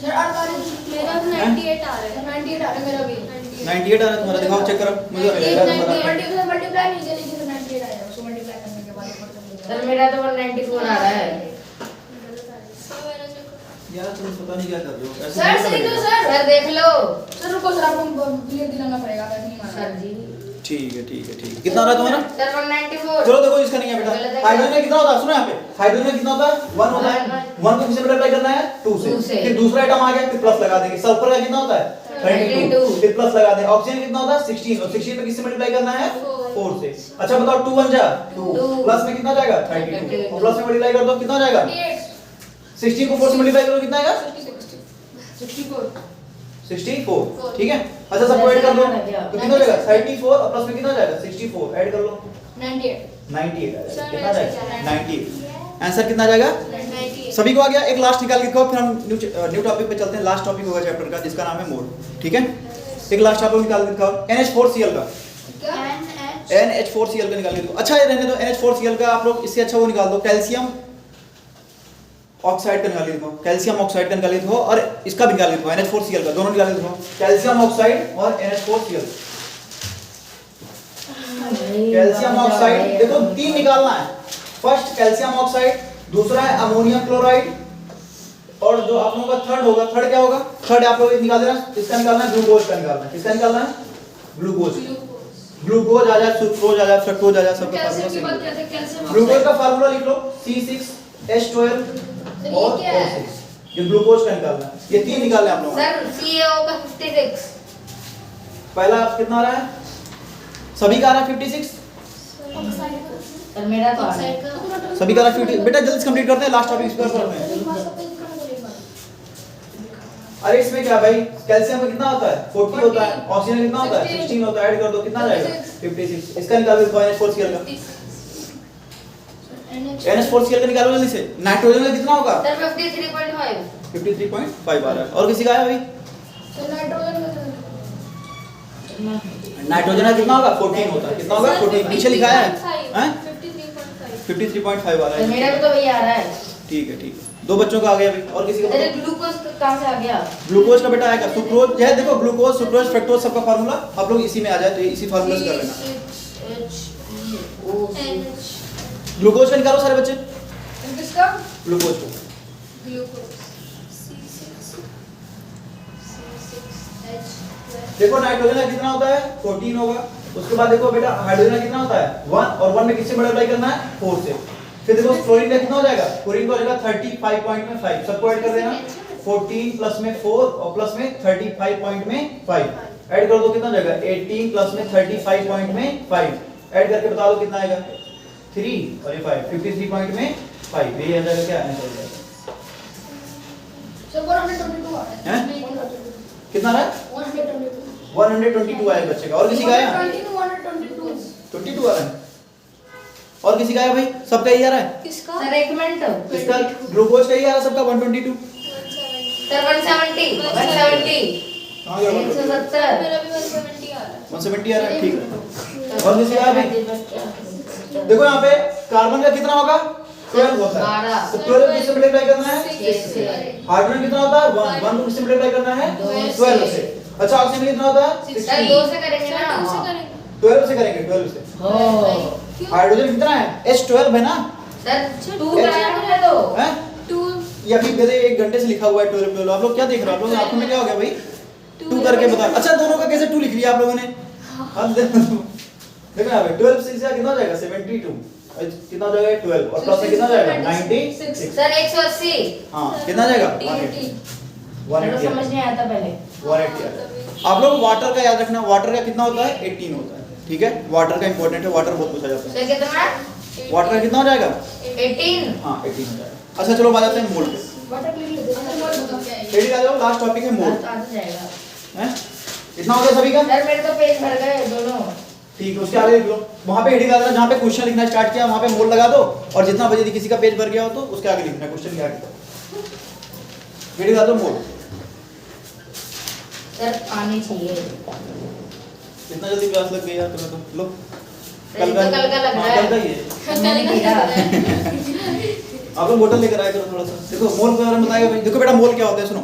सर 48 मेरा 98 आ रहा है। 98 आ रहा है मेरा भी। 98 आ रहा है तुम्हारा, दिखाओ चेक करो। मुझे तो मिलेगा तुम्हारा। मल्टीप्लाई नहीं करेगी तो 98 आएगा, उसको मल्टीप्लाई करने के बाद ऊपर चले सर मेरा तो 194 आ रहा है। यार तुम पता नहीं क्या कर रहे हो ऐसे सर नहीं सही तो करेगा। सर। सर देख लो। सर रुको सर, आपको क्लियर दिलाना पड़ेगा, वैसे नहीं माना। सर जी। ठीक है ठीक है ठीक है। कितना आ रहा है तुम्हारा? सर 194। चलो देखो इसका नहीं है बेटा। हाइड्रोजन का कितना होता है? सुनो यहाँ पे, हाइड्रोजन का कितना होता है? 1 होता है। 1 को किससे मल्टीप्लाई करना है? 2 से। फिर दूसरा आइटम आ गया, फिर प्लस लगा देंगे। सल्फर का कितना होता है? 32, फिर प्लस लगा देंगे। ऑक्सीजन कितना होता है? 16, और 16 में किससे मल्टीप्लाई करना है? 4 से। अच्छा बताओ 2 1 जा 2, प्लस में कितना जाएगा? 32, और प्लस में मल्टीप्लाई कर दो कितना हो जाएगा? 16 को 4 से मल्टीप्लाई करो कितना आएगा? 64 64। ठीक है। अच्छा सबको ऐड कर दो क्या? तो कितना हो जाएगा 34 और प्लस में कितना हो जाएगा 64 ऐड कर लो 98 98 आ सर, जाएगा कितना आ जाएगा 98 98 आंसर कितना आ जाएगा 98 सभी को आ गया। एक लास्ट निकाल के दिखाओ फिर हम न्यू टॉपिक पे चलते हैं। लास्ट टॉपिक होगा चैप्टर का जिसका नाम है मोड। ठीक है एक लास्ट आप लोग निकाल के दिखाओ NH4Cl का NH4Cl का निकाल के दिखाओ। अच्छा ये रहने दो NH4Cl का आप लोग इससे अच्छा वो निकाल दो कैल्शियम ऑक्साइड का निकाल के दिखाओ कैल्शियम ऑक्साइड का निकाल के दिखाओ और इसका भी निकाल के दिखाओ NH4Cl का दोनों निकाल के दिखाओ कैल्शियम ऑक्साइड और NH4Cl कैल्शियम ऑक्साइड देखो तीन निकालना है। फर्स्ट कैल्शियम ऑक्साइड दूसरा है अमोनियम क्लोराइड और जो आप लोगों का थर्ड होगा थर्ड क्या होगा थर्ड आप लोग निकाल देना इसका निकालना है ग्लूकोज का निकालना है। किसका निकालना है ग्लूकोज ग्लूकोज आ जाए सुक्रोज आ जाए फ्रक्टोज आ जाए सबका फार्मूला सेम ग्लूकोज का फार्मूला लिख लो C6H12 और O6 ये ग्लूकोज का निकालना है। ये तीन निकालने आप लोगों ने सर CaO का 56 पहला कितना आ रहा है सभी का आ रहा है 56 सर मेरा तो आ रहा है सभी का आ रहा है 50 बेटा जल्दी से कंप्लीट करते हैं लास्ट टॉपिक इस पर करते हैं। अरे इसमें क्या भाई कैल्शियम में कितना होता है 40 होता है ऑक्सीजन में कितना होता है 16 होता है ऐड कर दो कितना आ जाएगा 56 इसका निकाल दो NH4Cl का NH4Cl का निकालो जल्दी से। नाइट्रोजन का कितना होगा सर 53.5 53.5 आ रहा है। और किसी का है भाई नाइट्रोजन का कितना होगा 14 होता है कितना होगा 14 पीछे लिखा है हैं 53.5 आ रहा सर है। मेरा भी तो वही आ रहा है ठीक है दो बच्चों का आ गया भाई और किसी का अरे ग्लूकोज कहां से आ गया ग्लूकोज का बेटा आएगा सुक्रोज है देखो ग्लूकोज सुक्रोज फ्रक्टोज सबका फार्मूला आप लोग इसी में आ जाए तो इसी फार्मूला से कर लेना। ग्लूकोज का निकालो सारे बच्चे किसका ग्लूकोज को ग्लूकोज C6H12 देखो नाइट्रोजन का कितना होता है 14 होगा उसके बाद देखो बेटा हाइड्रोजन का कितना होता है 1 और 1 में किससे मल्टीप्लाई करना है 4 से फिर देखो क्लोरीन का कितना हो जाएगा क्लोरीन का हो जाएगा 35 पॉइंट में 5 सबको ऐड कर देना 14 प्लस में 4 और प्लस में 35 पॉइंट में 5 ऐड कर दो कितना हो जाएगा 18 प्लस में 35 पॉइंट में 5 ऐड करके बता दो कितना आएगा 3 और ये 5 53 पॉइंट में 5 ये आ जाएगा क्या आंसर हो जाएगा सर 122 आ रहा हैं? कितना रहा 122 आया बच्चे का। और किसी का आया 22 आ रहा है और किसी का आया भाई सबका यही आ रहा है किसका सर एक मिनट इसका ग्लूकोज का ही आ रहा है सबका 122 सर 170 कहां गया 170 मेरा भी 170 आ रहा है 170 आ रहा है ठीक है। और किसी का आया भाई देखो यहाँ पे कार्बन का कितना होगा 12 होता है 12 तो 12 किससे मल्टीप्लाई करना है 6 से हाइड्रोजन कितना होता है 1 1 को किससे मल्टीप्लाई करना है 12 से। अच्छा ऑक्सीजन कितना होता है सर 2 से करेंगे ना 12 से करेंगे 12 से। हो हाइड्रोजन कितना है H12 है ना सर 2 कराया हमने तो हैं 2 ये अभी मेरे 1 घंटे से लिखा हुआ है 12 12 आप लोग क्या देख रहे हो आप लोग आंखों में क्या हो गया भाई 2 करके बता। अच्छा दोनों का कैसे 2 लिख लिया आप लोगों ने अब देखो यहाँ पे 12 से कितना हो जाएगा 72 कितना हो जाएगा 12 और प्लस में कितना हो जाएगा 96 सर 180 हां कितना आ जाएगा 180 समझ नहीं आया था पहले 180 आप लोग वाटर का याद रखना वाटर का कितना होता है 18 होता है ठीक है वाटर का इंपॉर्टेंट है वाटर बहुत पूछा जाता है सर कितना वाटर का कितना हो जाएगा 18 हां 18 हो जाएगा। अच्छा चलो बात आते हैं मोल पे वाटर लिख लेते रेडी आ जाओ लास्ट टॉपिक है मोल आ जाएगा हैं इतना हो गया सभी का सर मेरे तो पेज भर गए दोनों ठीक है उसके आगे लिख लो वहां पे हेडिंग डालना जहां पे क्वेश्चन लिखना स्टार्ट किया वहां पे मोल लगा दो और जितना बजे यदि किसी का पेज भर गया हो तो उसके आगे लिखना क्वेश्चन के आगे हेडिंग डाल दो मोल सर पानी चाहिए इतना जल्दी क्लास लग गई यार तुम्हें तो लो कल का लग रहा हाँ, है कल का ही है मैंने किया आप लोग बोतल लेकर आया करो थोड़ा सा देखो मोल के बारे में बताएगा भाई देखो बेटा मोल क्या होता है सुनो।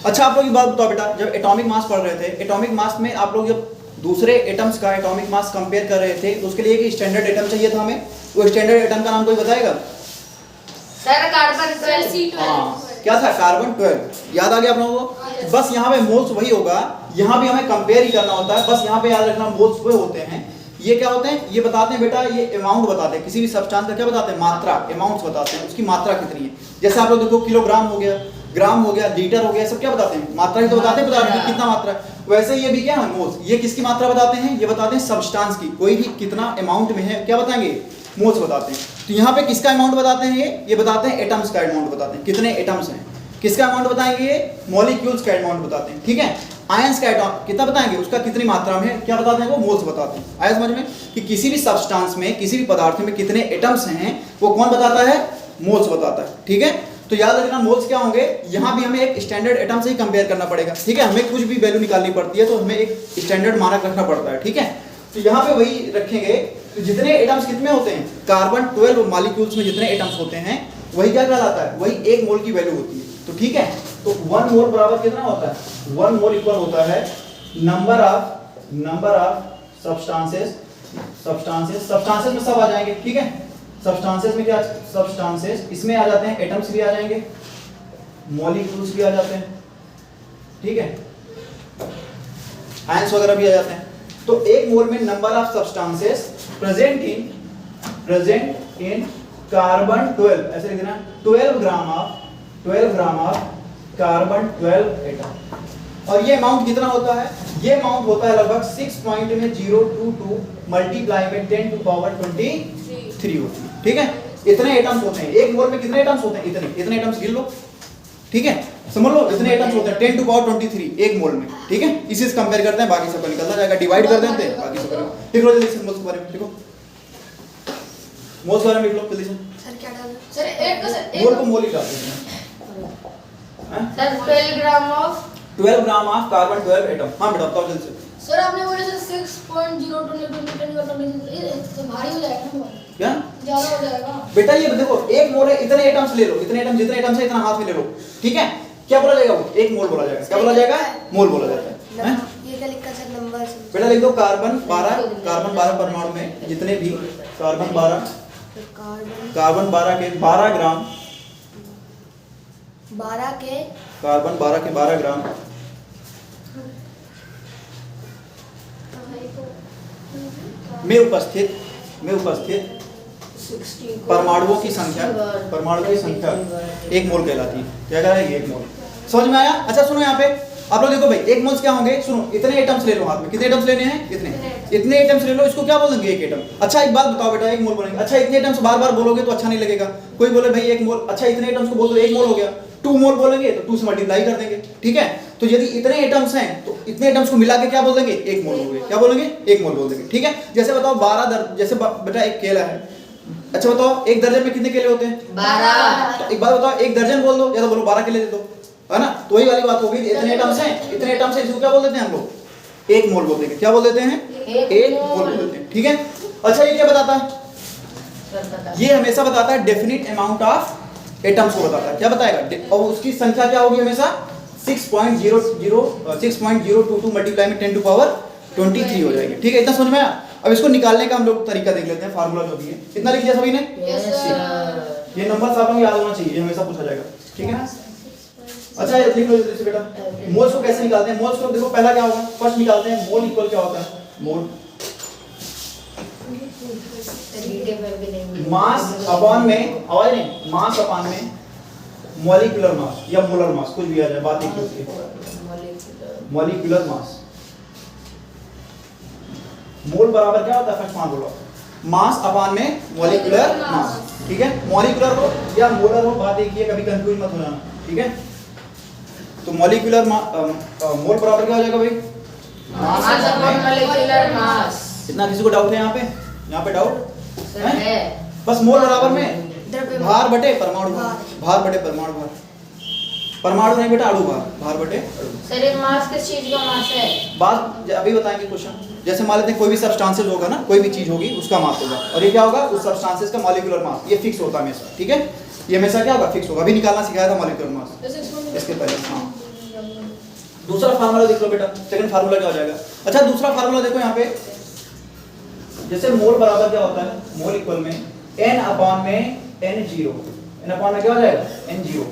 अच्छा आप लोग एक बात बताओ बेटा जब एटॉमिक मास पढ़ रहे थे एटॉमिक मास में आप लोग जब दूसरे एटम्स का एटॉमिक मास कंपेयर कर रहे थे तो उसके लिए एक स्टैंडर्ड एटम चाहिए था हमें वो स्टैंडर्ड एटम का नाम कोई बताएगा सर कार्बन 12 हाँ क्या था कार्बन 12 याद आ गया आप लोगों को बस यहाँ पे मोल्स वही होगा यहाँ भी हमें कंपेयर ही करना होता है बस यहाँ पे याद रखना मोल्स वो होते हैं ये क्या होते हैं ये बताते हैं बेटा ये अमाउंट बताते हैं किसी भी सब्सटेंस का क्या बताते हैं मात्रा अमाउंट्स बताते हैं उसकी मात्रा कितनी है जैसे आप लोग देखो किलोग्राम हो गया ग्राम हो गया लीटर हो गया सब क्या बताते हैं मात्रा ही तो बताते हैं पदार्थ की कितना मात्रा वैसे ये भी क्या है मोल्स ये किसकी मात्रा बताते हैं ये बताते हैं सब्सटेंस की कोई भी कितना अमाउंट में है क्या बताएंगे मोल्स बताते हैं तो यहाँ पे किसका अमाउंट बताते हैं ये बताते हैं एटम्स का अमाउंट बताते हैं कितने एटम्स हैं किसका अमाउंट बताएंगे ये मॉलिक्यूल्स का अमाउंट बताते हैं ठीक है आयंस का एटॉम कितना बताएंगे, उसका कितनी मात्रा में है, क्या बताते हैं वो मोल्स बताते हैं। आया समझ में कि किसी भी सब्सटेंस में, किसी भी पदार्थ में कितने एटम्स हैं वो कौन बताता है, मोल्स बताता है। ठीक है, तो याद रखना मोल्स क्या होंगे, यहाँ भी हमें एक स्टैंडर्ड एटम से ही कंपेयर करना पड़ेगा। ठीक है, हमें कुछ भी वैल्यू निकालनी पड़ती है तो हमें एक स्टैंडर्ड मानक रखना पड़ता है। ठीक है, तो यहाँ पे वही रखेंगे, तो जितने एटम्स कितने होते हैं, कार्बन 12 मॉलिक्यूल्स में जितने एटम्स होते हैं वही क्या कहलाता है, वही 1 मोल की वैल्यू होती है। तो ठीक है, तो 1 मोल बराबर कितना होता है, 1 मोल इक्वल होता है नंबर ऑफ सब्सटेंसेस में सब आ जाएंगे। ठीक है, सब्सटेंसेस में क्या, सब्सटेंसेस इसमें आ जाते हैं, एटम्स भी आ जाएंगे, मॉलिक्यूल्स भी आ जाते हैं। ठीक है, आयंस वगैरह भी आ जाते हैं। तो 1 मोल में number of substances present in carbon 12, ऐसे लिख देना 12 ग्राम ऑफ कार्बन 12 एटम। और ये अमाउंट कितना होता है, ये अमाउंट होता है लगभग 6.022 मल्टीप्लाई में 10 टू पावर 23 होती है। ठीक है, इतने एटम्स होते हैं 1 मोल में, कितने एटम्स होते हैं, इतने एटम्स गिन लो। ठीक है, समझ लो इतने एटम्स होते हैं 10 टू पावर 23 1 मोल में। ठीक है, इसी से कंपेयर करते हैं, बाकी सबका निकलता जाएगा, डिवाइड कर देते हैं, बाकी सब लिख लो जल्दी से मोल्स के बारे में। लिखो मोल्स के बारे में, लिख लो जल्दी से। सर क्या डालना, सर एक का सर मोल को मोल ही डाल देते हैं। Sir 12 gram of 12 gram of carbon 12 atom. हाँ बेटा बताओ जल्दी से। सर आपने बोले सर 6.022 तो भारी हो जाएगा ना बहुत, क्या ज्यादा हो जाएगा बेटा, ये देखो 1 मोल है, इतने एटम्स ले लो, इतने एटम जितने एटम्स है इतना हाथ में ले लो। ठीक है, क्या बोला जाएगा वो, 1 मोल बोला जाएगा। क्या बोला जाएगा, मोल बोला जाता है। ये क्या लिखा सर नंबर, बेटा लिख दो कार्बन 12 परमाणु में जितने भी कार्बन 12 के 12 ग्राम, 12 के कार्बन 12 के 12 ग्राम में उपस्थित 60 परमाणुओं की संख्या 1 मोल कहलाती है। क्या कह रहा है, 1 मोल। समझ में आया? अच्छा सुनो यहाँ पे आप लोग देखो भाई, 1 मोल्स क्या होंगे, सुनो इतने एटम्स ले लो हाथ में, कितने एटम्स लेने हैं, इतने एटम्स ले लो, इसको क्या बोलेंगे, 1 एटम। अच्छा एक बात बताओ बेटा, 1 मोल बोलेंगे, अच्छा इतने एटम्स बार बार बोलोगे तो अच्छा नहीं लगेगा। कोई बोले भाई 1 मोल, अच्छा इतने एटम्स को बोल दो 1 मोल हो गया। 2 मोल बोलेंगे तो 2 से मल्टीप्लाई कर देंगे। ठीक है, तो यदि इतने एटम्स हैं तो इतने एटम्स को मिला के क्या बोल देंगे, 1 मोल हो गए। क्या बोलेंगे, 1 मोल बोल देंगे। ठीक है, जैसे बताओ 12 जैसे बेटा एक केला है, अच्छा बताओ 1 दर्जन में कितने केले होते हैं, 12। तो एक बात बताओ 1 दर्जन बोल दो या तो बोलो 12 केले दे दो, है ना। तो वही वाली बात होगी, इतने एटम्स हैं इसको क्या बोल देते हैं हम लोग, 1 मोल बोल देंगे। क्या बोल देते हैं, 1 मोल बोल देते हैं। ठीक है, अच्छा ये क्या बताता है, ये हमेशा बताता है डेफिनिट अमाउंट ऑफ एटम्स को बताता है। क्या बताएगा, और उसकी संख्या क्या होगी हमेशा 6.022 मल्टीप्लाई में 10 टू पावर 23 हो जाएगी। ठीक है, इतना समझ में आया। अब इसको निकालने का हम लोग तरीका देख लेते हैं, फार्मूला जो भी है। कितना लिख दिया सभी ने, ये नंबर आप लोगों को याद होना चाहिए, ये हमेशा पूछा जाएगा। ठीक है, अच्छा ये लिख लो जल्दी से बेटा, मोल्स को कैसे निकालते हैं। मोल्स को देखो पहला क्या होगा, फर्स्ट निकालते हैं मोल इक्वल क्या होता है, मोल मास अपॉन में, आवाज नहीं, मास अपॉन में मॉलिक्यूलर मास या मोलर मास, कुछ भी आ जाए, बात एक होती है। मॉलिक्यूलर मास, मोल बराबर क्या होता है, फर्स्ट फार्मूला मास अपॉन में मॉलिक्यूलर मास। ठीक है, मॉलिक्यूलर हो या मोलर हो, बात एक ही है, कभी कंफ्यूज मत हो जाना। ठीक है, तो मॉलिक्यूलर मोल बराबर क्या हो जाएगा भाई, मास अपॉन मॉलिक्यूलर मास। इतना किसी को डाउट है यहाँ पे डाउट है? बस मोल बराबर में भार बटे परमाणु भार बटे परमाणु भार, परमाणु नहीं बेटा, अणु भार बटे अणु। सर ये मास किस चीज का मास है, बात अभी बताएंगे क्वेश्चन। जैसे मान लेते हैं कोई भी सब्सटेंसेस होगा ना, कोई भी चीज होगी उसका मास होगा, और ये क्या होगा, उस सब्सटेंसेस का मॉलिक्यूलर मास, ये फिक्स होता है हमेशा। ठीक है, ये हमेशा क्या होगा, फिक्स होगा। अभी निकालना सिखाया था मॉलिक्यूलर मास इसके पहले। हाँ, दूसरा फार्मूला देख लो बेटा, सेकंड फार्मूला क्या हो जाएगा। अच्छा दूसरा फार्मूला देखो यहाँ पे, जैसे मोल बराबर क्या होता है, मोल इक्वल में n अपॉन में n0, n अपॉन में क्या हो जाएगा, n0।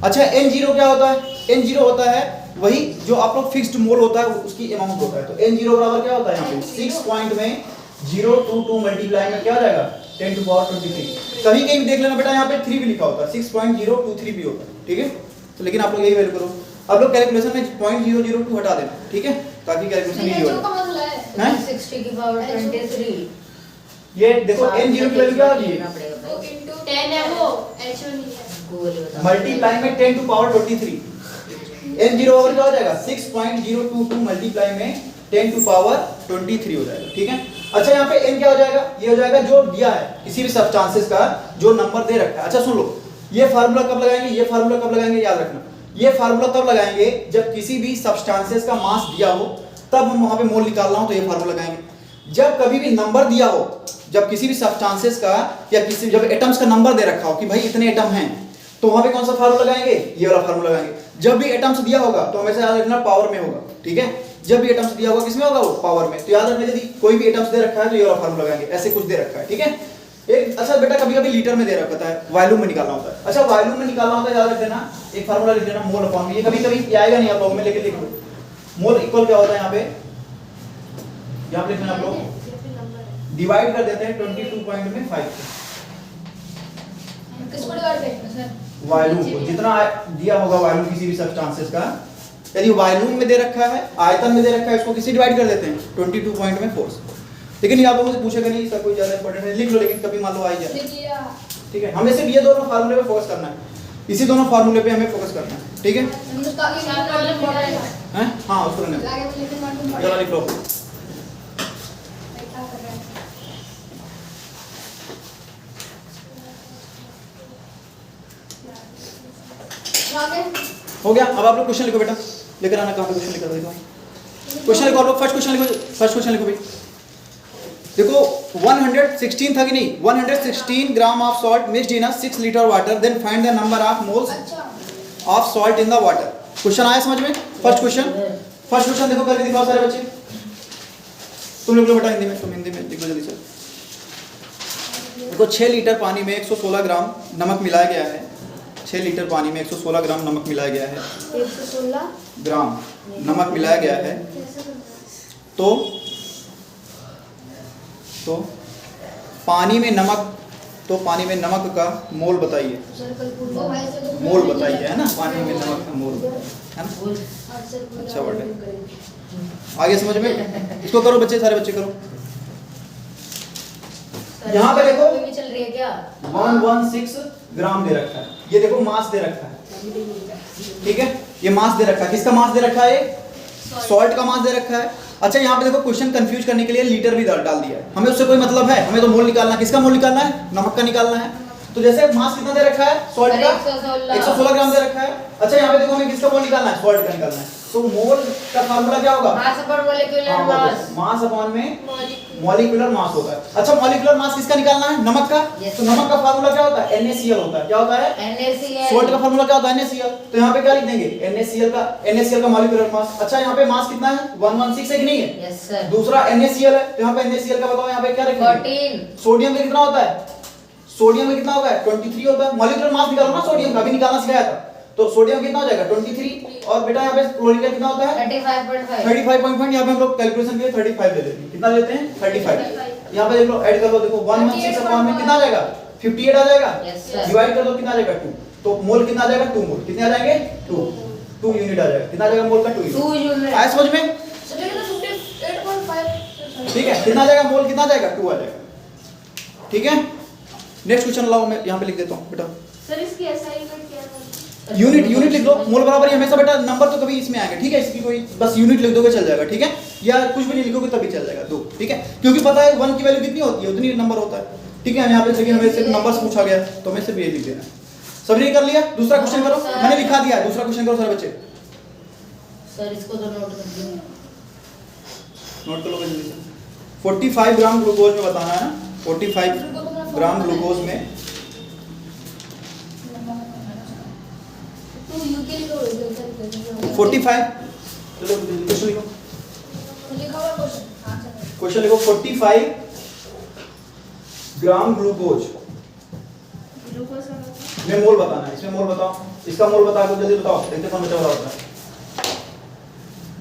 अच्छा n0 क्या होता है, n0 होता है वही जो आप लोग फिक्स्ड मोल होता है उसकी अमाउंट होता है। तो n0 बराबर क्या होता है यहाँ पे 6.022 मल्टीप्लाई में क्या हो जाएगा 10 टू पावर 23। कहीं कहीं भी देख लेना बेटा, यहाँ पे 3 भी लिखा होता है, 6.023 भी होता है। ठीक है, तो लेकिन आप लोग यही वैल्यू करो। आप लोग कैलकुलेशन में 0.002 हटा देना, ठीक है, ताकि कैलकुलेशन इजी हो जाए। 60 की पावर 23। ये देखो n0 की वैल्यू क्या होगी, 10 है वो, h नहीं है। गूगल बता, मल्टीप्लाई में 10 टू पावर 23। n0 ओवर क्या हो जाएगा 6.022 मल्टीप्लाई में 10 टू पावर 23 हो जाएगा, ठीक है। अच्छा यहाँ पे n क्या हो जाएगा, ये हो जाएगा जो दिया है किसी भी सब्सटेंसेस का जो नंबर दे रखा है। अच्छा सुन लो, ये फार्मूला कब लगाएंगे, ये फार्मूला कब लगाएंगे, याद रखना, ये फार्मूला तब लगाएंगे जब किसी भी सब्सटेंसेस का मास दिया हो, तब हम वहां पे मोल निकालना हो तो ये फार्मूला लगाएंगे। जब कभी भी नंबर दिया हो, जब किसी भी सब्सटेंसेस का या किसी जब एटम्स का नंबर दे रखा हो कि भाई इतने एटम हैं, तो वहां पे कौन सा फार्मूला लगाएंगे, ये वाला फार्मूला लगाएंगे। जब भी एटम्स दिया होगा तो हमेशा याद रखना पावर में होगा, ठीक है। जब भी एटम्स दिया होगा किसमें होगा, वो पावर में। तो याद रखना यदि कोई भी एटम्स दे रखा है तो ये वाला फार्मूला लगाएंगे, ऐसे कुछ दे रखा है, ठीक है। एक अच्छा बेटा कभी कभी लीटर में दे रखा है, वॉल्यूम में निकालना होता है। अच्छा वॉल्यूम में निकालना होता है, याद रख देना एक फार्मूला लिख देना मोल अपॉन, ये कभी कभी आएगा नहीं आप लोगों में, लेकिन लिख लो मोल इक्वल क्या होता है, यहाँ पे लिख देना आप लोग, डिवाइड कर देते हैं 22 में 5 किसको डिवाइड करेंगे सर, वॉल्यूम को, जितना दिया होगा वॉल्यूम किसी भी सब्सटेंसेस का, यदि वॉल्यूम में दे रखा है, आयतन में दे रखा है, इसको किसी डिवाइड कर देते हैं 22.4 से। लेकिन ये आप लोगों से पूछेगा नहीं, इसका कोई ज्यादा इंपॉर्टेंट है, लिख लो, लेकिन कभी मान लो आ ही जाए, ठीक है। हमें सिर्फ ये दोनों फार्मूले पे फोकस करना है, इसी दोनों फार्मूले पे हमें फोकस करना है, ठीक है। हैं हां उसको करना है, चलो लिख लो। हो गया। अब आप लोग क्वेश्चन लिखो बेटा, लेकर आना, कहां पे क्वेश्चन लिखा देखो, क्वेश्चन लिखो आप लोग, फर्स्ट क्वेश्चन लिखो, फर्स्ट क्वेश्चन लिखो भाई। देखो 116 था कि नहीं, 116 gram of salt mixed in 6 litre water, then find the number of moles of salt in the water. Question आया समझ में, फर्स्ट क्वेश्चन देखो करके दिखाओ सारे बच्चे, तुम लिख लो बेटा हिंदी में, तुम हिंदी में लिख लो जल्दी से। देखो 6 लीटर पानी में 116 ग्राम नमक मिलाया गया है, 6 लीटर पानी में 116 ग्राम नमक मिलाया गया है, 116 ग्राम नमक मिलाया गया है, तो पानी में नमक का मोल बताइए, मोल बताइए, है ना, पानी में नमक का मोल, है ना, अच्छा वर्ड है। आगे समझ में, इसको करो बच्चे, सारे बच्चे करो। यहाँ पे देखो चल रही है क्या, 116 ग्राम दे रखा है, ये देखो मास दे रखा है, ठीक है, ये मास दे रखा है, किसका मास दे रखा है, सॉल्ट का मास दे रखा है। अच्छा यहाँ पे देखो क्वेश्चन कंफ्यूज करने के लिए लीटर भी डाल दिया है, हमें उससे कोई मतलब है, हमें तो मोल निकालना है, किसका मोल निकालना है, नमक का निकालना है। तो जैसे मास कितना दे रखा है सॉल्ट का, 116 ग्राम दे रखा है। अच्छा यहाँ पे देखो हमें किसका मोल निकालना है, सॉल्ट का निकालना है। तो मोल का फार्मूला क्या होगा, mass upon molecular mass, mass upon में मॉलिक्यूलर मास होता है। अच्छा मॉलिक्यूलर मास किसका निकालना है, नमक का। तो नमक का फार्मूला क्या होता है, NaCl होता है। क्या होता है, NaCl। सॉल्ट का फार्मूला क्या होता है, NaCl। तो यहाँ पे क्या लिख देंगे, NaCl का मॉलिक्यूलर मास। अच्छा यहाँ पे मास कितना है, 116 है कि नहीं है, यस सर। दूसरा NaCl है, तो यहाँ पे NaCl का बताओ, यहाँ पे क्या रखेंगे, 14। सोडियम का कितना होता है, सोडियम में कितना होगा, 23 होता है। मॉलिक्यूलर मास निकालो ना सोडियम का, अभी निकालना सिखाया था। तो सोडियम कितना हो जाएगा 23, और बेटा यहाँ पे क्लोरीन का कितना होता है 35.5। 35.5, यहाँ पे हम लोग कैलकुलेशन के लिए 35 ले लेते हैं। कितना लेते हैं 35। यहाँ पे देख लो, ऐड कर लो, देखो 116 अपॉन में कितना आ जाएगा 58 आ जाएगा। Yes sir. डिवाइड कर दो, कितना आ जाएगा 2। तो मोल कितना आ जाएगा 2 मोल, कितने आ जाएंगे 2 यूनिट आ जाएगा। कितना आ जाएगा मोल का 2 यूनिट। आया समझ में, ठीक है। कितना आ जाएगा मोल, कितना आ जाएगा 2 आ जाएगा, ठीक है। नेक्स्ट क्वेश्चन लाओ, मैं यहाँ पे लिख देता हूँ बेटा, सर इसकी असाइनमेंट क्या है, यूनिट लिख दो। मोल बराबर ही हमेशा बेटा, नंबर तो कभी इसमें आएगा, ठीक है। इसकी कोई बस यूनिट लिख दोगे चल जाएगा, ठीक है, या कुछ भी नहीं लिखोगे तभी चल जाएगा 2, ठीक है। क्योंकि पता है 1 की वैल्यू कितनी होती है, उतनी नंबर होता है, ठीक है। यहाँ पे लेकिन हमें सिर्फ नंबर से पूछा गया, तो हमें सिर्फ ये लिख देना। सबने कर लिया, दूसरा क्वेश्चन करो, मैंने लिखा दिया है, दूसरा क्वेश्चन करो सारे बच्चे। सर इसको तो नोट कर दो, नोट कर लो जल्दी से। 45 ग्राम ग्लूकोज में बताना है ना, 45 ग्राम ग्लूकोज में 45, चलो क्वेश्चन लिखो, क्वेश्चन लिखो 45 ग्राम ग्लूकोज में मोल बताना है। इसमें मोल बताओ, इसका मोल बता दो जल्दी, बताओ, देखते कौन बचा हुआ होता है,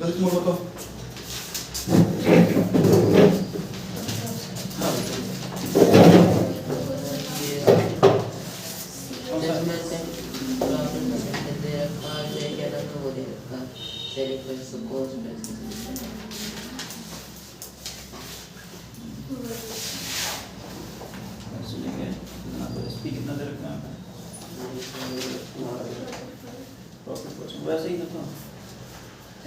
जल्दी मोल बताओ। कितना दे रखा है, वैसे ही था।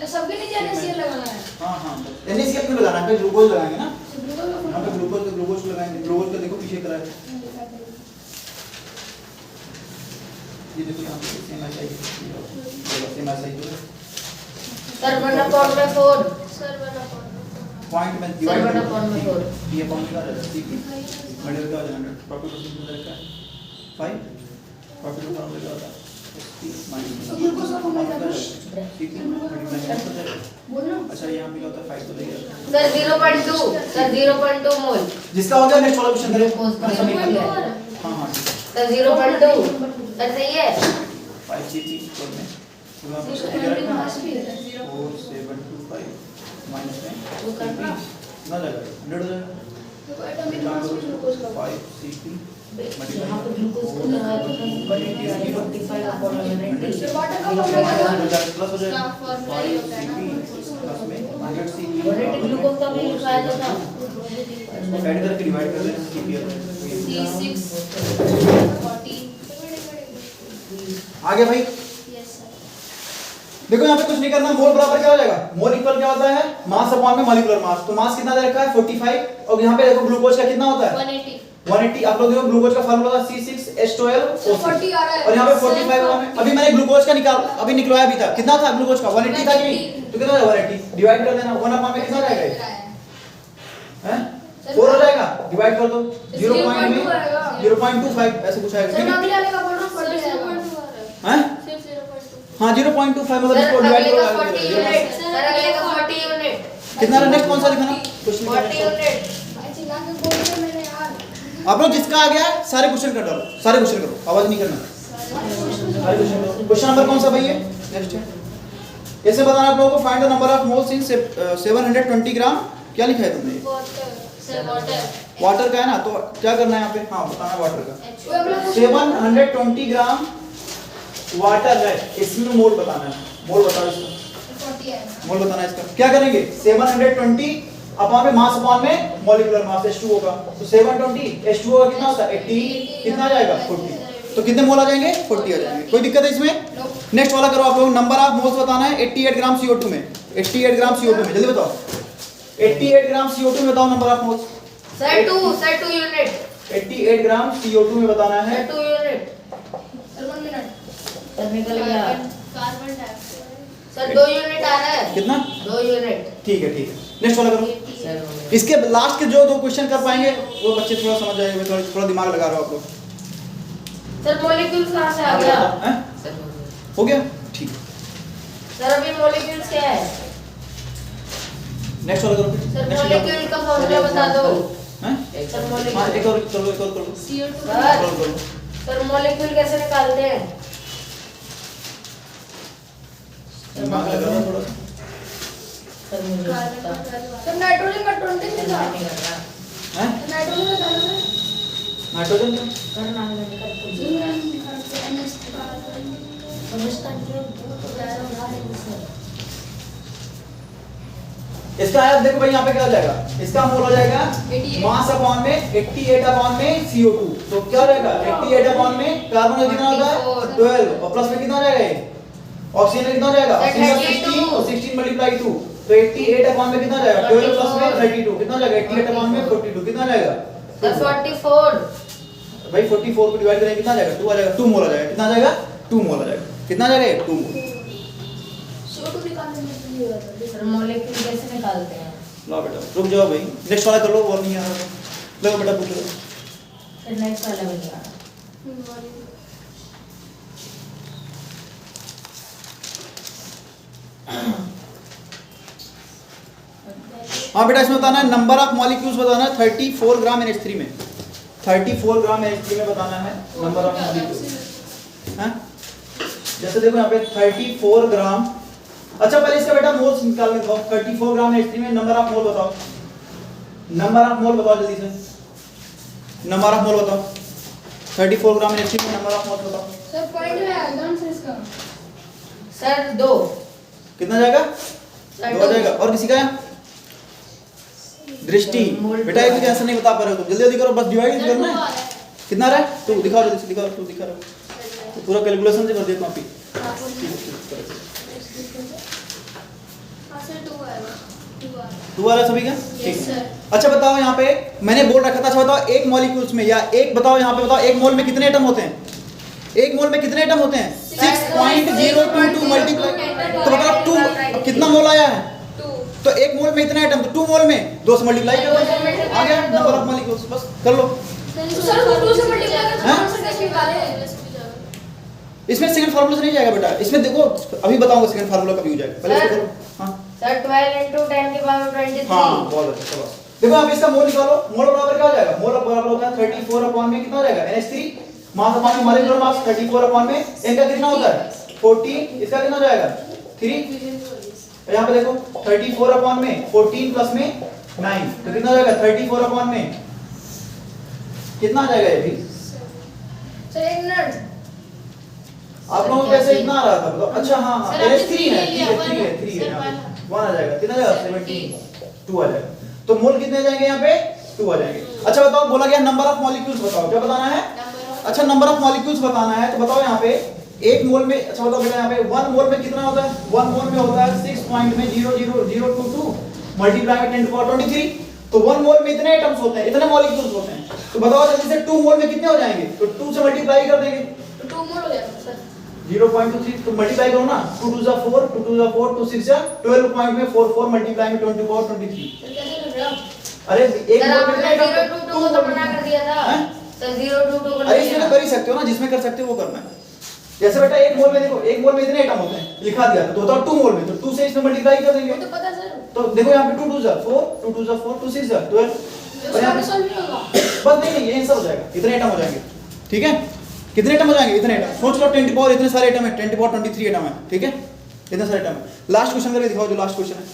सबके नीचे NaCl लगाना है। हाँ हाँ NaCl क्यों लगाना है? ग्लूकोज लगाएंगे ना, ग्लूकोज यहाँ पे ग्लूकोज लगाएंगे। ग्लूकोज का देखो पीछे करा है, ये देखो यहाँ पे सेम ऐसा ही सेम ऐसा ही सर 1/4 पॉइंट में सर डिवाइड 1/4 ये पॉइंट का रहता है ठीक है, मल्टीपल का हो जाएगा 100 प्रॉफिट परसेंट रहता है 5 प्रॉफिट का फॉर्मूला क्या होता है ग्लूकोज का फॉर्मूला क्या है? ठीक है मल्टीप्लाई बोलो। अच्छा यहाँ पे क्या होता है 5 तो देगा सर 0.2 सर 0.2 मोल जिसका हो गया नेक्स्ट वाला क्वेश्चन करें। ग्लूकोज का फॉर्मूला है। हाँ हाँ ठीक है सर 0.2 सर सही है 5 CP और में तो आप इसको इसको क्या पॉइंट में रखना पास भी है। 4725 माइनस में वो करना। ना जाएगा 100 हो जाएगा देखो एटॉमिक मास भी ग्लूकोज का 5 CP यहाँ पे ग्लूकोज को लगा दो 45 अपॉन 180 फिर वाटर का फॉर्मूला क्या है? प्लस हो जाएगा इसका फॉर्मूला ही होता है ना। प्लस में 100 CP 180 ग्लूकोज का भी लिखाया था ना ऐड करके डिवाइड कर देना CP C6 40 आगे भाई यस सर। देखो यहाँ पे कुछ नहीं करना, मोल बराबर क्या हो जाएगा, मोल इक्वल क्या होता है मास अपॉन में मॉलिक्यूलर मास। तो मास कितना दे रखा है 45 और यहाँ पे देखो ग्लूकोज का कितना होता है 180। आप लोग देखो ग्लूकोज का फार्मूला था C6H12O6 40 आ रहा है और यहाँ पे 45 हुआ है। अभी मैंने ग्लूकोज का अभी निकलवाया भी था, कितना था ग्लूकोज का 180 था कि नहीं, तो कितना है 180 डिवाइड कर देना 1 अपॉन में कितना जाएगा हैं 4 हो जाएगा, डिवाइड कर दो 0.25 ऐसे कुछ आएगा सर ठीक मैं है अगले वाले का बोल रहा हूं 40 है। हैं हाँ 0.25 मतलब सर इसको अगले डिवाइड का 40 यूनिट सर अगले का 40 यूनिट कितना रहा, नेक्स्ट कौन सा लिखा ना कुछ 40 यूनिट भाई चिल्ला के बोल रहे मैंने यार। आप लोग जिसका आ गया है, सारे क्वेश्चन कर डालो, सारे क्वेश्चन करो, आवाज नहीं करना। सारे क्वेश्चन करो। क्वेश्चन नंबर कौन सा भाई है नेक्स्ट है, ऐसे बताना आप लोगों को find the number of moles इन 720 ग्राम। क्या लिखा है तुमने, वाटर का है ना, तो क्या करना है यहाँ पे, हाँ बताना वाटर का 720 ग्राम वाटर है, इसमें मोल बताना है, मोल बताओ इसका, 40 है। मोल बताना है इसका। क्या करेंगे 720 अपॉन में मास अपॉन में मॉलिक्यूलर मास H2O का, तो 720 H2O का कितना होता है 80, कितना आ जाएगा 40, तो कितने मोल आ जाएंगे 40 आ जाएंगे। कोई दिक्कत है इसमें, नेक्स्ट वाला करो आप लोग। नंबर ऑफ मोल्स बताना है 88 ग्राम CO2 में, 88 ग्राम CO2 में, जल्दी बताओ 88 ग्राम CO2 में बताओ number of moles. Sir 2 unit 88 gram CO2 में बताना है, sir 2 unit sir 1 minute sir निकल गया कार्बन डाइऑक्साइड सर 2 यूनिट आ रहा है कितना 2 यूनिट ठीक है नेक्स्ट वाला करो। सर इसके लास्ट के जो 2 क्वेश्चन कर पाएंगे वो बच्चे थोड़ा समझ जाएंगे, थोड़ा दिमाग लगा रहे हो आप लोग। सर मॉलिक्यूल्स कहां से आ गया हैं? सर हो गया ठीक, सर अभी मॉलिक्यूल्स क्या है नेक्स्ट वाला करो। सर नेक्स्ट मॉलिक्यूल का फॉर्मूला बता दो हैं सर हाँ मॉलिक्यूल एक और करो CO2 सर सर मॉलिक्यूल कैसे निकालते हैं दिमाग लगा रहा थोड़ा सा। सर मुझे नहीं पता। सर नाइट्रोजन का 20 सर था। मैं नहीं कर रहा हैं नाइट्रोजन का था नाइट्रोजन का करना है नहीं कर कुछ समझता नहीं सर इसका आप देखो भाई यहाँ पे क्या हो जाएगा, इसका मोल हो जाएगा 88 मास अपॉन में 88 अपॉन में CO2, तो क्या हो जाएगा 88 अपॉन में कार्बन का कितना होता है 12 और प्लस में कितना हो जाएगा ये ऑक्सीजन का कितना हो जाएगा, ऑक्सीजन का 16 और 16 मल्टीप्लाई 2, तो 88 अपॉन में कितना हो जाएगा 12 प्लस में 32 कितना हो जाएगा 88 अपॉन में 42 कितना हो जाएगा सर 44 भाई 44 को डिवाइड करेंगे कितना आ जाएगा 2 आ जाएगा, 2 मोल आ जाएगा, कितना आ जाएगा 2 मोल आ जाएगा, कितना आ जाएगा 2 मोल। CO2 निकालने में तो ये होता है सर मॉलिक्यूल कैसे निकालते हैं लो बेटा रुक जाओ भाई, नेक्स्ट वाला कर लो, और नहीं आ रहा लो बेटा पूछ लो। सर नेक्स्ट वाला भी आ रहा हाँ बेटा इसमें बताना है नंबर ऑफ मॉलिक्यूल्स बताना है 34 ग्राम NH3 में, 34 ग्राम NH3 में बताना है नंबर ऑफ मॉलिक्यूल्स हैं। जैसे देखो यहाँ पे 34 ग्राम, अच्छा पहले इसका बेटा मोल्स निकाल के बताओ, 34 ग्राम NH3 में नंबर ऑफ मोल बताओ, नंबर ऑफ मोल बताओ जल्दी से, नंबर ऑफ मोल बताओ 34 ग्राम NH3 में नंबर ऑफ मोल बताओ। सर पॉइंट में आएगा आंसर इसका सर 2 कितना जाएगा सर 2 आ जाएगा। और किसी का है दृष्टि, बेटा एक आंसर नहीं बता पा रहे हो तो जल्दी जल्दी करो, बस डिवाइड करना है। कितना रहा है 2 दिखाओ जल्दी से, दिखाओ 2 दिखा रहा हो तो पूरा कैलकुलेशन से कर दिया कॉपी। टू आ रहा है सभी का? ठीक Yes, है। sir. अच्छा बताओ यहाँ पे मैंने बोल रखा था, अच्छा बताओ एक मॉलिक्यूल्स में या एक बताओ यहाँ पे बताओ एक मोल में कितने एटम होते हैं? एक मोल में कितने एटम होते हैं? 6.022 मल्टीप्लाई, तो बताओ 2 कितना मोल आया है? तो एक मोल में इतना एटम, तो 2 मोल में 2 से मल्टीप्लाई कर दो, आ गया नंबर ऑफ मॉलिक्यूल्स, बस कर लो। सर वो 2 से मल्टीप्लाई करके हाँ? कौन सा कैसे निकाले? इसमें सेकंड फार्मूला से नहीं जाएगा बेटा, इसमें देखो अभी बताऊंगा सेकंड फार्मूला कभी हो जाएगा, पहले सर, इसको करो। हाँ सर 12 into 10 की पावर 23। हाँ बहुत अच्छा, शाबाश। देखो आप इसका मोल निकालो, मोल बराबर क्या हो जाएगा? मोल बराबर होता है 34 अपॉन में कितना हो जाएगा? NH3 मास अपॉन में मॉलिक्यूलर मास 34 अपॉन में n का कितना होता है? 14, इसका कितना हो जाएगा? 3। यहाँ पे देखो 34 अपॉन में 14 प्लस में 9, तो कितना हो जाएगा? 34 अपॉन में कितना आ जाएगा ये भी? सर एक मिनट, आप लोगों को कैसे इतना आ रहा था बताओ? अच्छा हाँ हाँ सर, आपने NH3 three है, ले लिया, 3 है, 3 है, सर, यहाँ पे one। 1 आ जाएगा, कितना आ जाएगा? 72 आ जाएगा। तो मोल कितने आ जाएंगे यहाँ पे? 2 आ जाएंगे। अच्छा बताओ, बोला गया नंबर ऑफ मॉलिक्यूल्स बताओ, क्या बताना है? अच्छा नंबर ऑफ मॉलिक्यूल्स बताना है, तो बताओ यहाँ पे एक मोल में, अच्छा बताओ बेटा यहाँ पे 1 मोल में कितना होता है? 1 मोल में होता है 6.00022 मल्टीप्लाई में 10 to power 23, तो 1 मोल में इतने एटम्स होते हैं, इतने मॉलिक्यूल्स होते हैं, तो बताओ जल्दी से 2 मोल में कितने हो जाएंगे? तो 2 से मल्टीप्लाई कर देंगे, तो 2 मोल हो जाएगा सर। 0.23 तो मल्टीप्लाई करो ना, 2 2 जा 4, 2 2 जा 4, 2 6 जा 12 पॉइंट में 4 4 मल्टीप्लाई में 20 to power 23। सर कैसे कर रहे हो? अरे एक सर मोल में आपने कितने 0 to 2 को तो मना कर दिया था। हैं? सर 0 to 2 को अरे इसमें तो कर ही सकते हो ना, जिसमें कर सकते हो वो करना है। जैसे बेटा एक मोल में देखो, एक मोल में इतने एटम होते हैं, लिखा दिया तो होता है 2 मोल में, तो 2 से इसमें मल्टीप्लाई कर देंगे, वो तो पता है सर, तो देखो यहाँ पे 2 2 जा 4, 2 2 जा 4, 2 6 जा 12, और यहाँ उसका पे सॉल्व नहीं होगा। बस नहीं ये आंसर हो जाएगा, इतने एटम हो जाएंगे, ठीक है? कितने एटम हो जाएंगे? इतने एटम, सोच लो 10 पावर इतने सारे एटम है, 10 पावर 23 एटम है, ठीक है? इतने सारे एटम है। लास्ट क्वेश्चन करके दिखाओ, जो लास्ट क्वेश्चन है।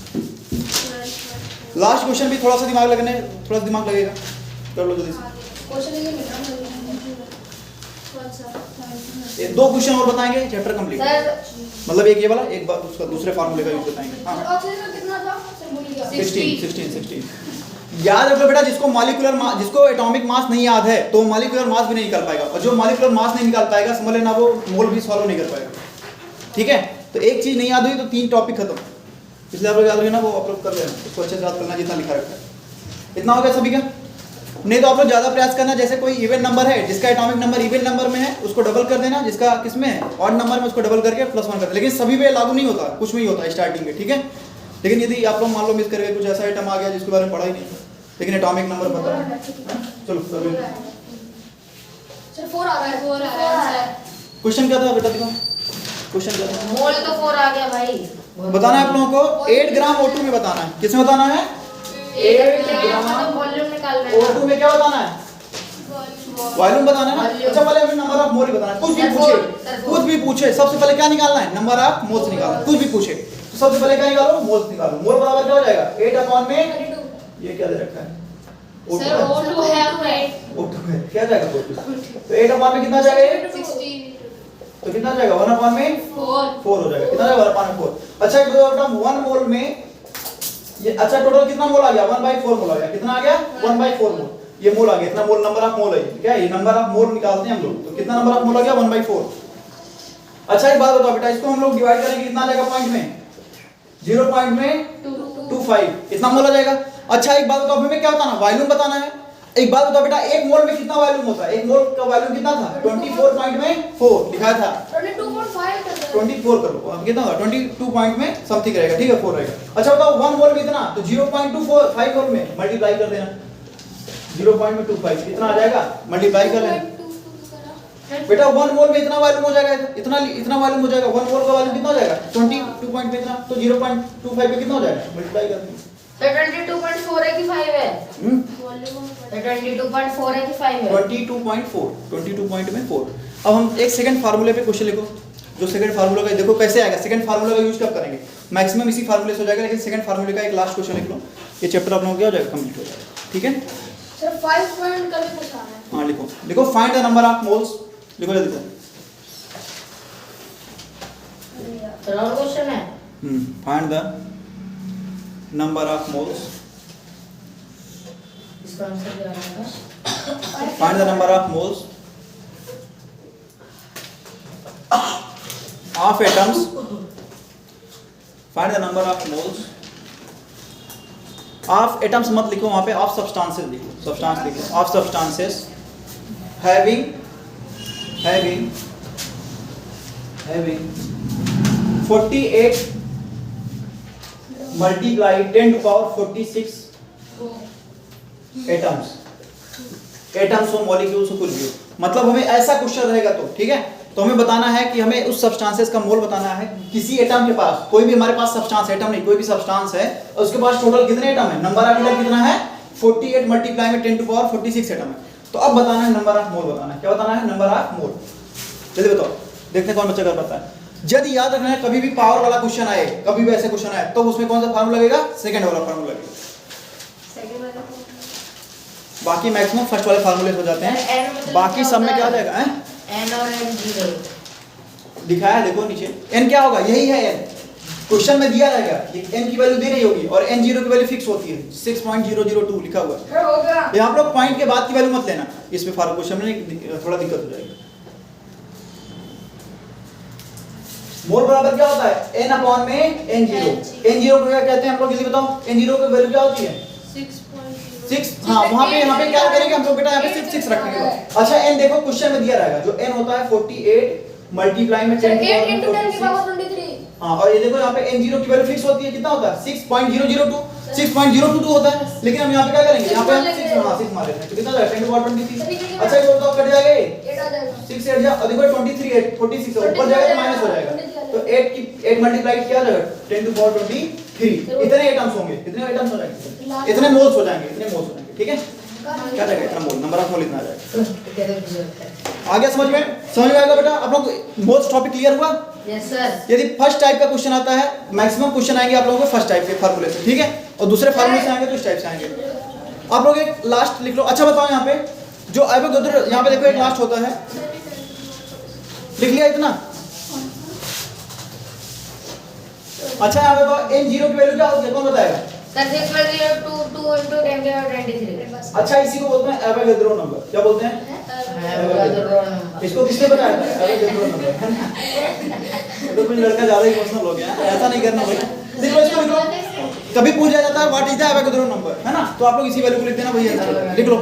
लास्ट क्वेश्चन भी थोड़ा सा दिमाग लगने, थोड़ा सा दिमाग लगेगा, कर लो जल्दी से। क्वेश्चन ये मिल रहा है। कौन सा? ये 2 क्वेश्चन और बताएंगे, चैप्टर कंप्लीट, सर मतलब एक ये वाला, एक बार उसका दूसरे फार्मूले का यूज बताएंगे। हाँ ऑक्सीजन का कितना था? सर भूल गया। 16 याद रखो बेटा, जिसको मॉलिक्यूलर मास, जिसको एटॉमिक मास नहीं याद है तो मॉलिक्यूलर मास भी नहीं निकाल पाएगा, और जो मॉलिक्यूलर मास नहीं निकाल पाएगा समझ लेना वो मोल भी सॉल्व नहीं कर पाएगा, ठीक है? तो एक चीज नहीं याद हुई तो 3 टॉपिक खत्म, इसलिए आप लोग याद रखना, वो आप लोग कर लेना, उसको अच्छे से याद करना जितना लिखा रखा है। इतना हो गया सभी का? नहीं तो आप लोग ज्यादा प्रयास करना, जैसे कोई इवन नंबर है जिसका एटॉमिक नंबर इवन नंबर में है उसको डबल कर देना, जिसका किसमें है ऑड नंबर में उसको डबल करके +1 कर देना, लेकिन सभी पे लागू नहीं होता, कुछ में ही होता है स्टार्टिंग में, ठीक है? लेकिन यदि आप लोग मान लो मिस करके कुछ ऐसा आइटम आ गया जिसके बारे में पढ़ा ही नहीं लेकिन एटॉमिक नंबर पता है, चलो कर लो। सर 4 आ रहा है, 4 आ रहा है सर। क्वेश्चन क्या था बेटा, दिखाओ क्वेश्चन क्या था? मोल तो 4 आ गया भाई। बताना है आप लोगों को 8 ग्राम O2 में बताना है, किसमें बताना है? 8 ग्राम वॉल्यूम निकालना है। O2 में क्या बताना है? वॉल्यूम बताना है ना। अच्छा पहले हमें नंबर ऑफ मोल बताना है, कुछ भी पूछे, कुछ भी पूछे, सबसे पहले क्या निकालना है? नंबर ऑफ मोल्स निकालना है, कुछ भी पूछे तो सबसे पहले क्या निकालो? मोल्स निकालो। मोल बराबर क्या हो जाएगा? 8 अपॉन में ये क्या दे रखा है? सर O2 है 8। O2 है, क्या जाएगा O2? तो 8 अपॉन में कितना जाएगा ये? 16। तो कितना जाएगा? 1 अपॉन में 4 हो जाएगा, कितना जाएगा? 1 अपॉन में 4। अच्छा एक बताओ बेटा, 1 मोल में ये, अच्छा टोटल कितना मोल आ गया? 1/4 मोल आ गया, कितना आ गया? 1/4 मोल, ये मोल आ गया, इतना मोल, नंबर ऑफ मोल है क्या? ये नंबर ऑफ मोल निकालते हैं हम लोग, तो कितना नंबर ऑफ मोल आ गया? 1/4। अच्छा एक बात बताओ बेटा, इसको हम लोग डिवाइड करेंगे, कितना आ जाएगा पॉइंट में? 0.25, इतना मोल आ जाएगा। अच्छा एक बात बताओ, हमें क्या बताना? वॉल्यूम बताना है। एक बात बताओ बेटा, एक मोल में कितना वॉल्यूम होता है? एक मोल का वॉल्यूम कितना था? 24.4 लिखा था, 22.5 कर दो। 24 कर लो, अब कितना होगा? 22 पॉइंट में समथिंग रहेगा, ठीक है, 4 रहेगा। अच्छा बताओ 1 मोल में इतना, तो 0.25 मोल में मल्टीप्लाई कर देना, 0.25 कितना आ जाएगा? मल्टीप्लाई कर लेना बेटा। 1 मोल में इतना वॉल्यूम हो जाएगा, इतना वॉल्यूम हो जाएगा। 1 मोल का वॉल्यूम कितना हो जाएगा? 22 पॉइंट में इतना, तो 0.25 पे कितना हो जाएगा? मल्टीप्लाई कर देना। तो 22.4 है कि 5 है? वॉल्यूम तो 22.4 है कि 5 है? 22.4, 22 पॉइंट में 4। अब हम एक सेकंड फार्मूले पे क्वेश्चन लिखो, जो सेकंड फार्मूला का देखो कैसे आएगा। सेकंड फार्मूला का यूज कब करेंगे? मैक्सिमम इसी फार्मूले से हो जाएगा, लेकिन सेकंड फार्मूले का एक लास्ट क्वेश्चन लिख लो, ये चैप्टर आप लोगों का क्या हो जाएगा? कंप्लीट हो जाएगा, ठीक है? सर 5 पॉइंट करके पूछा है। हाँ लिखो, देखो find the number of moles, लिखो जल्दी से। तो और क्वेश्चन है? Find the number of moles, इसका आंसर क्या आएगा? Find the number of moles of atoms, find the number of moles of atoms मत लिखो वहां पे, ऑफ सब्सटेंसेस लिखो, सब्सटेंस लिखो, of substances having 48 multiply 10 to power 46 atoms, atoms हो, मॉलिक्यूल्स हो, कुछ भी हो। मतलब हमें ऐसा क्वेश्चन रहेगा तो ठीक है, तो हमें बताना है कि हमें उस सब्सटेंसेस का मोल बताना है। किसी एटम के पास, कोई भी हमारे पास सब्सटेंस, एटम नहीं, कोई भी सब्सटेंस है और उसके पास टोटल कितने एटम है, नंबर ऑफ एटम कितना है 48 मल्टीप्लाई में 10 टू पावर 46 एटम है। तो अब बताना है नंबर ऑफ मोल, बताना है क्या, बताना है नंबर ऑफ मोल। जल्दी बताओ, देखते हैं कौन बच्चा कर पाता है। यदि याद रखना है कभी भी पावर वाला क्वेश्चन आए, कभी भी ऐसे क्वेश्चन आए, तो उसमें कौन सा फार्मूला लगेगा, सेकंड वाला फार्मूला लगेगा। बाकी मैक्सिमम फर्स्ट वाले फार्मूले हो जाते हैं, बाकी सब में क्या हो जाएगा, n और n 0 दिखाया है देखो नीचे, n क्या होगा, यही है n, क्वेश्चन में दिया रहेगा, n की वैल्यू दी रही होगी और n 0 की वैल्यू फिक्स होती है, 6.002 लिखा हुआ है। यहाँ आप लोग पॉइंट के बाद की वैल्यू मत लेना, इसमें फार्मूला क्वेश्चन में थोड़ा दिक्कत हो जाएगी। मोल बराबर क्या होता है, n अपॉन में n0, n0 को क्या कहते हैं हम लोग, जल्दी बताओ, n0 की वैल्यू क्या होती है 6। हाँ वहाँ पे क्या करेंगे हम लोग बेटा, यहाँ पे सिर्फ 6 रखेंगे। अच्छा n देखो क्वेश्चन में दिया रहेगा, जो n होता है 48 मल्टीप्लाई में 10 टू पावर 23। हाँ और ये देखो यहाँ पे n0 की वैल्यू फिक्स होती है, कितना होता है 6.002, 6.022 होता है, लेकिन हम यहाँ पे क्या करेंगे, यहाँ पे हम 6 मार देते हैं, तो कितना हो जाएगा 10 टू पावर 23। अच्छा ये तो कट जाएगा, 6 8 जा, और देखो 23 46 ऊपर जाएगा तो माइनस हो जाएगा, तो 8 मल्टीप्लाई क्या हो जाएगा 10 टू पावर 23। इतने एटम्स होंगे, कितने एटम्स हो जाएंगे, इतने मोल्स हो जाएंगे, इतने मोल्स हो जाएंगे, ठीक है, क्या जाएगा इतना मोल, नंबर ऑफ मोल इतना आ जाएगा। आ गया समझ में आएगा बेटा, आप लोग मोल्स टॉपिक क्लियर हुआ? Yes sir. यदि फर्स्ट टाइप का क्वेश्चन आता है, मैक्सिमम क्वेश्चन आएंगे आप लोगों को फर्स्ट टाइप के फार्मूले से, ठीक है, और दूसरे फार्मूले से आएंगे तो इस टाइप से आएंगे। आप लोग एक लास्ट लिख लो। अच्छा बताओ यहाँ पे जो एवोगैड्रो, यहाँ पे देखो एक लास्ट होता है, लिख लिया इतना। अच्छा यहाँ पे बताओ n0 की वैल्यू क्या होती है, कौन बताएगा? सर 6.02 into 10 के और 23। अच्छा इसी को बोलते हैं एवोगैड्रो नंबर, क्या बोलते हैं? इसको किसने बताया था एवोगैड्रो नंबर, है ना? तो कुछ लड़का ज्यादा इमोशनल हो गया, ऐसा नहीं करना भाई। देखो इसको लिख लो, कभी पूछा जाता है what is the Avogadro number, है ना, तो आप लोग इसी वैल्यू को लिख देना, वही आंसर लिख लो।